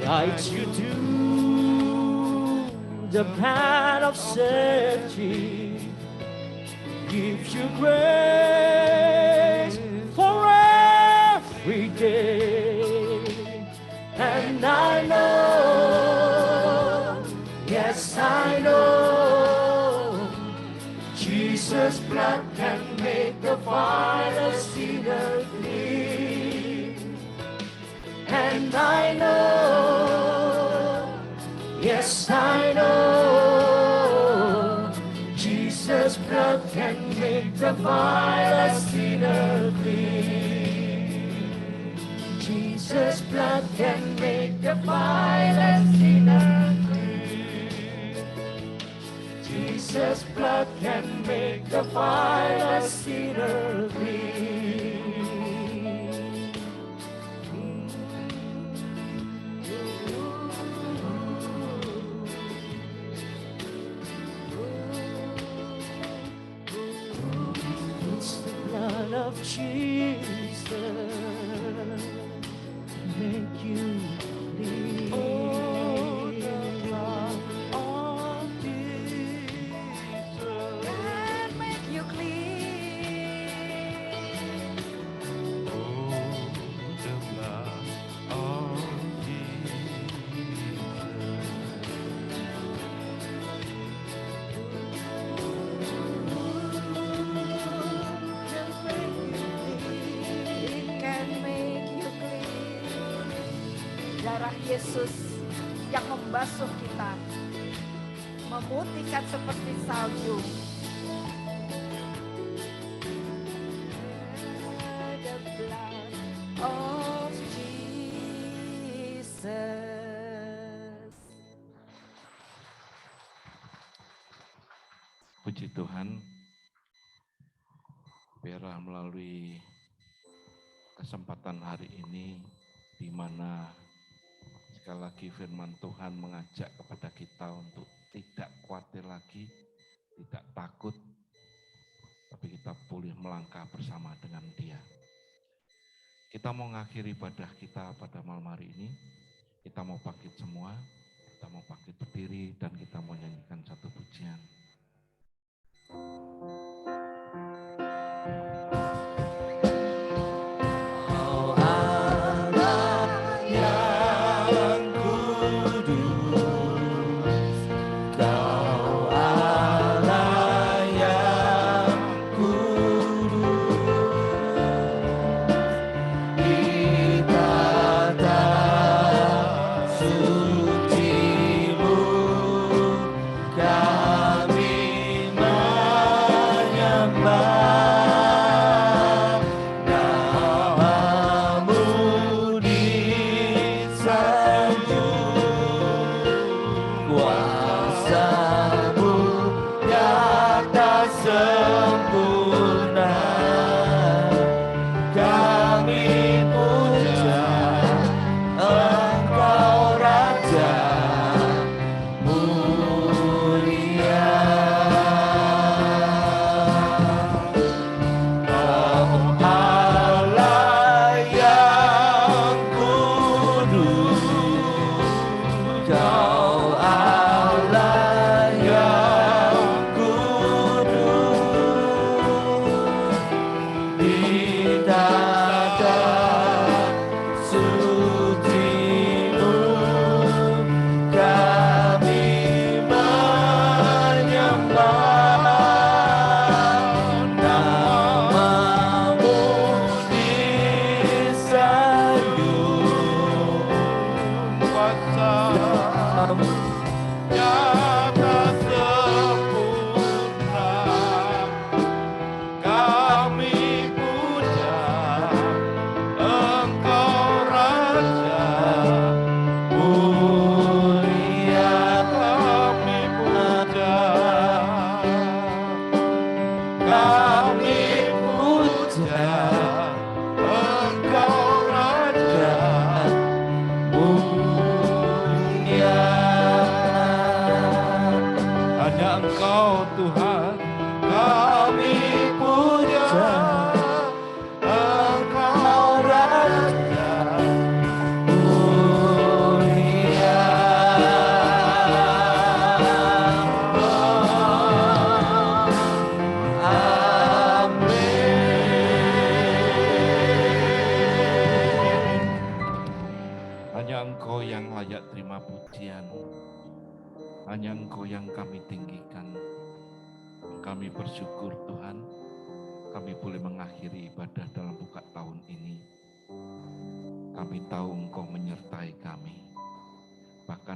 guides you to the path of safety, gives you grace for every day. And I know, yes I know, Jesus' blood can make the vilest sinner clean. And I know, yes I know, Jesus' blood can make the vilest sinner clean. Jesus' blood can make the vilest sinner clean. Jesus' blood can make the vilest sinner clean. It's the blood of Jesus make you clean. Oh, the blood Darah Yesus yang membasuh kita, memutihkan seperti salju. The blood of Jesus. Puji Tuhan, biarlah melalui kesempatan hari ini, di mana sekali lagi firman Tuhan mengajak kepada kita untuk tidak khawatir lagi, tidak takut, tapi kita boleh melangkah bersama dengan Dia. Kita mau mengakhiri ibadah kita pada malam hari ini, kita mau bangkit semua, kita mau bangkit berdiri, dan kita mau nyanyikan satu pujian. Hanya Engkau yang kami tinggikan. Kami bersyukur Tuhan, kami boleh mengakhiri ibadah dalam buka tahun ini. Kami tahu Engkau menyertai kami. Bahkan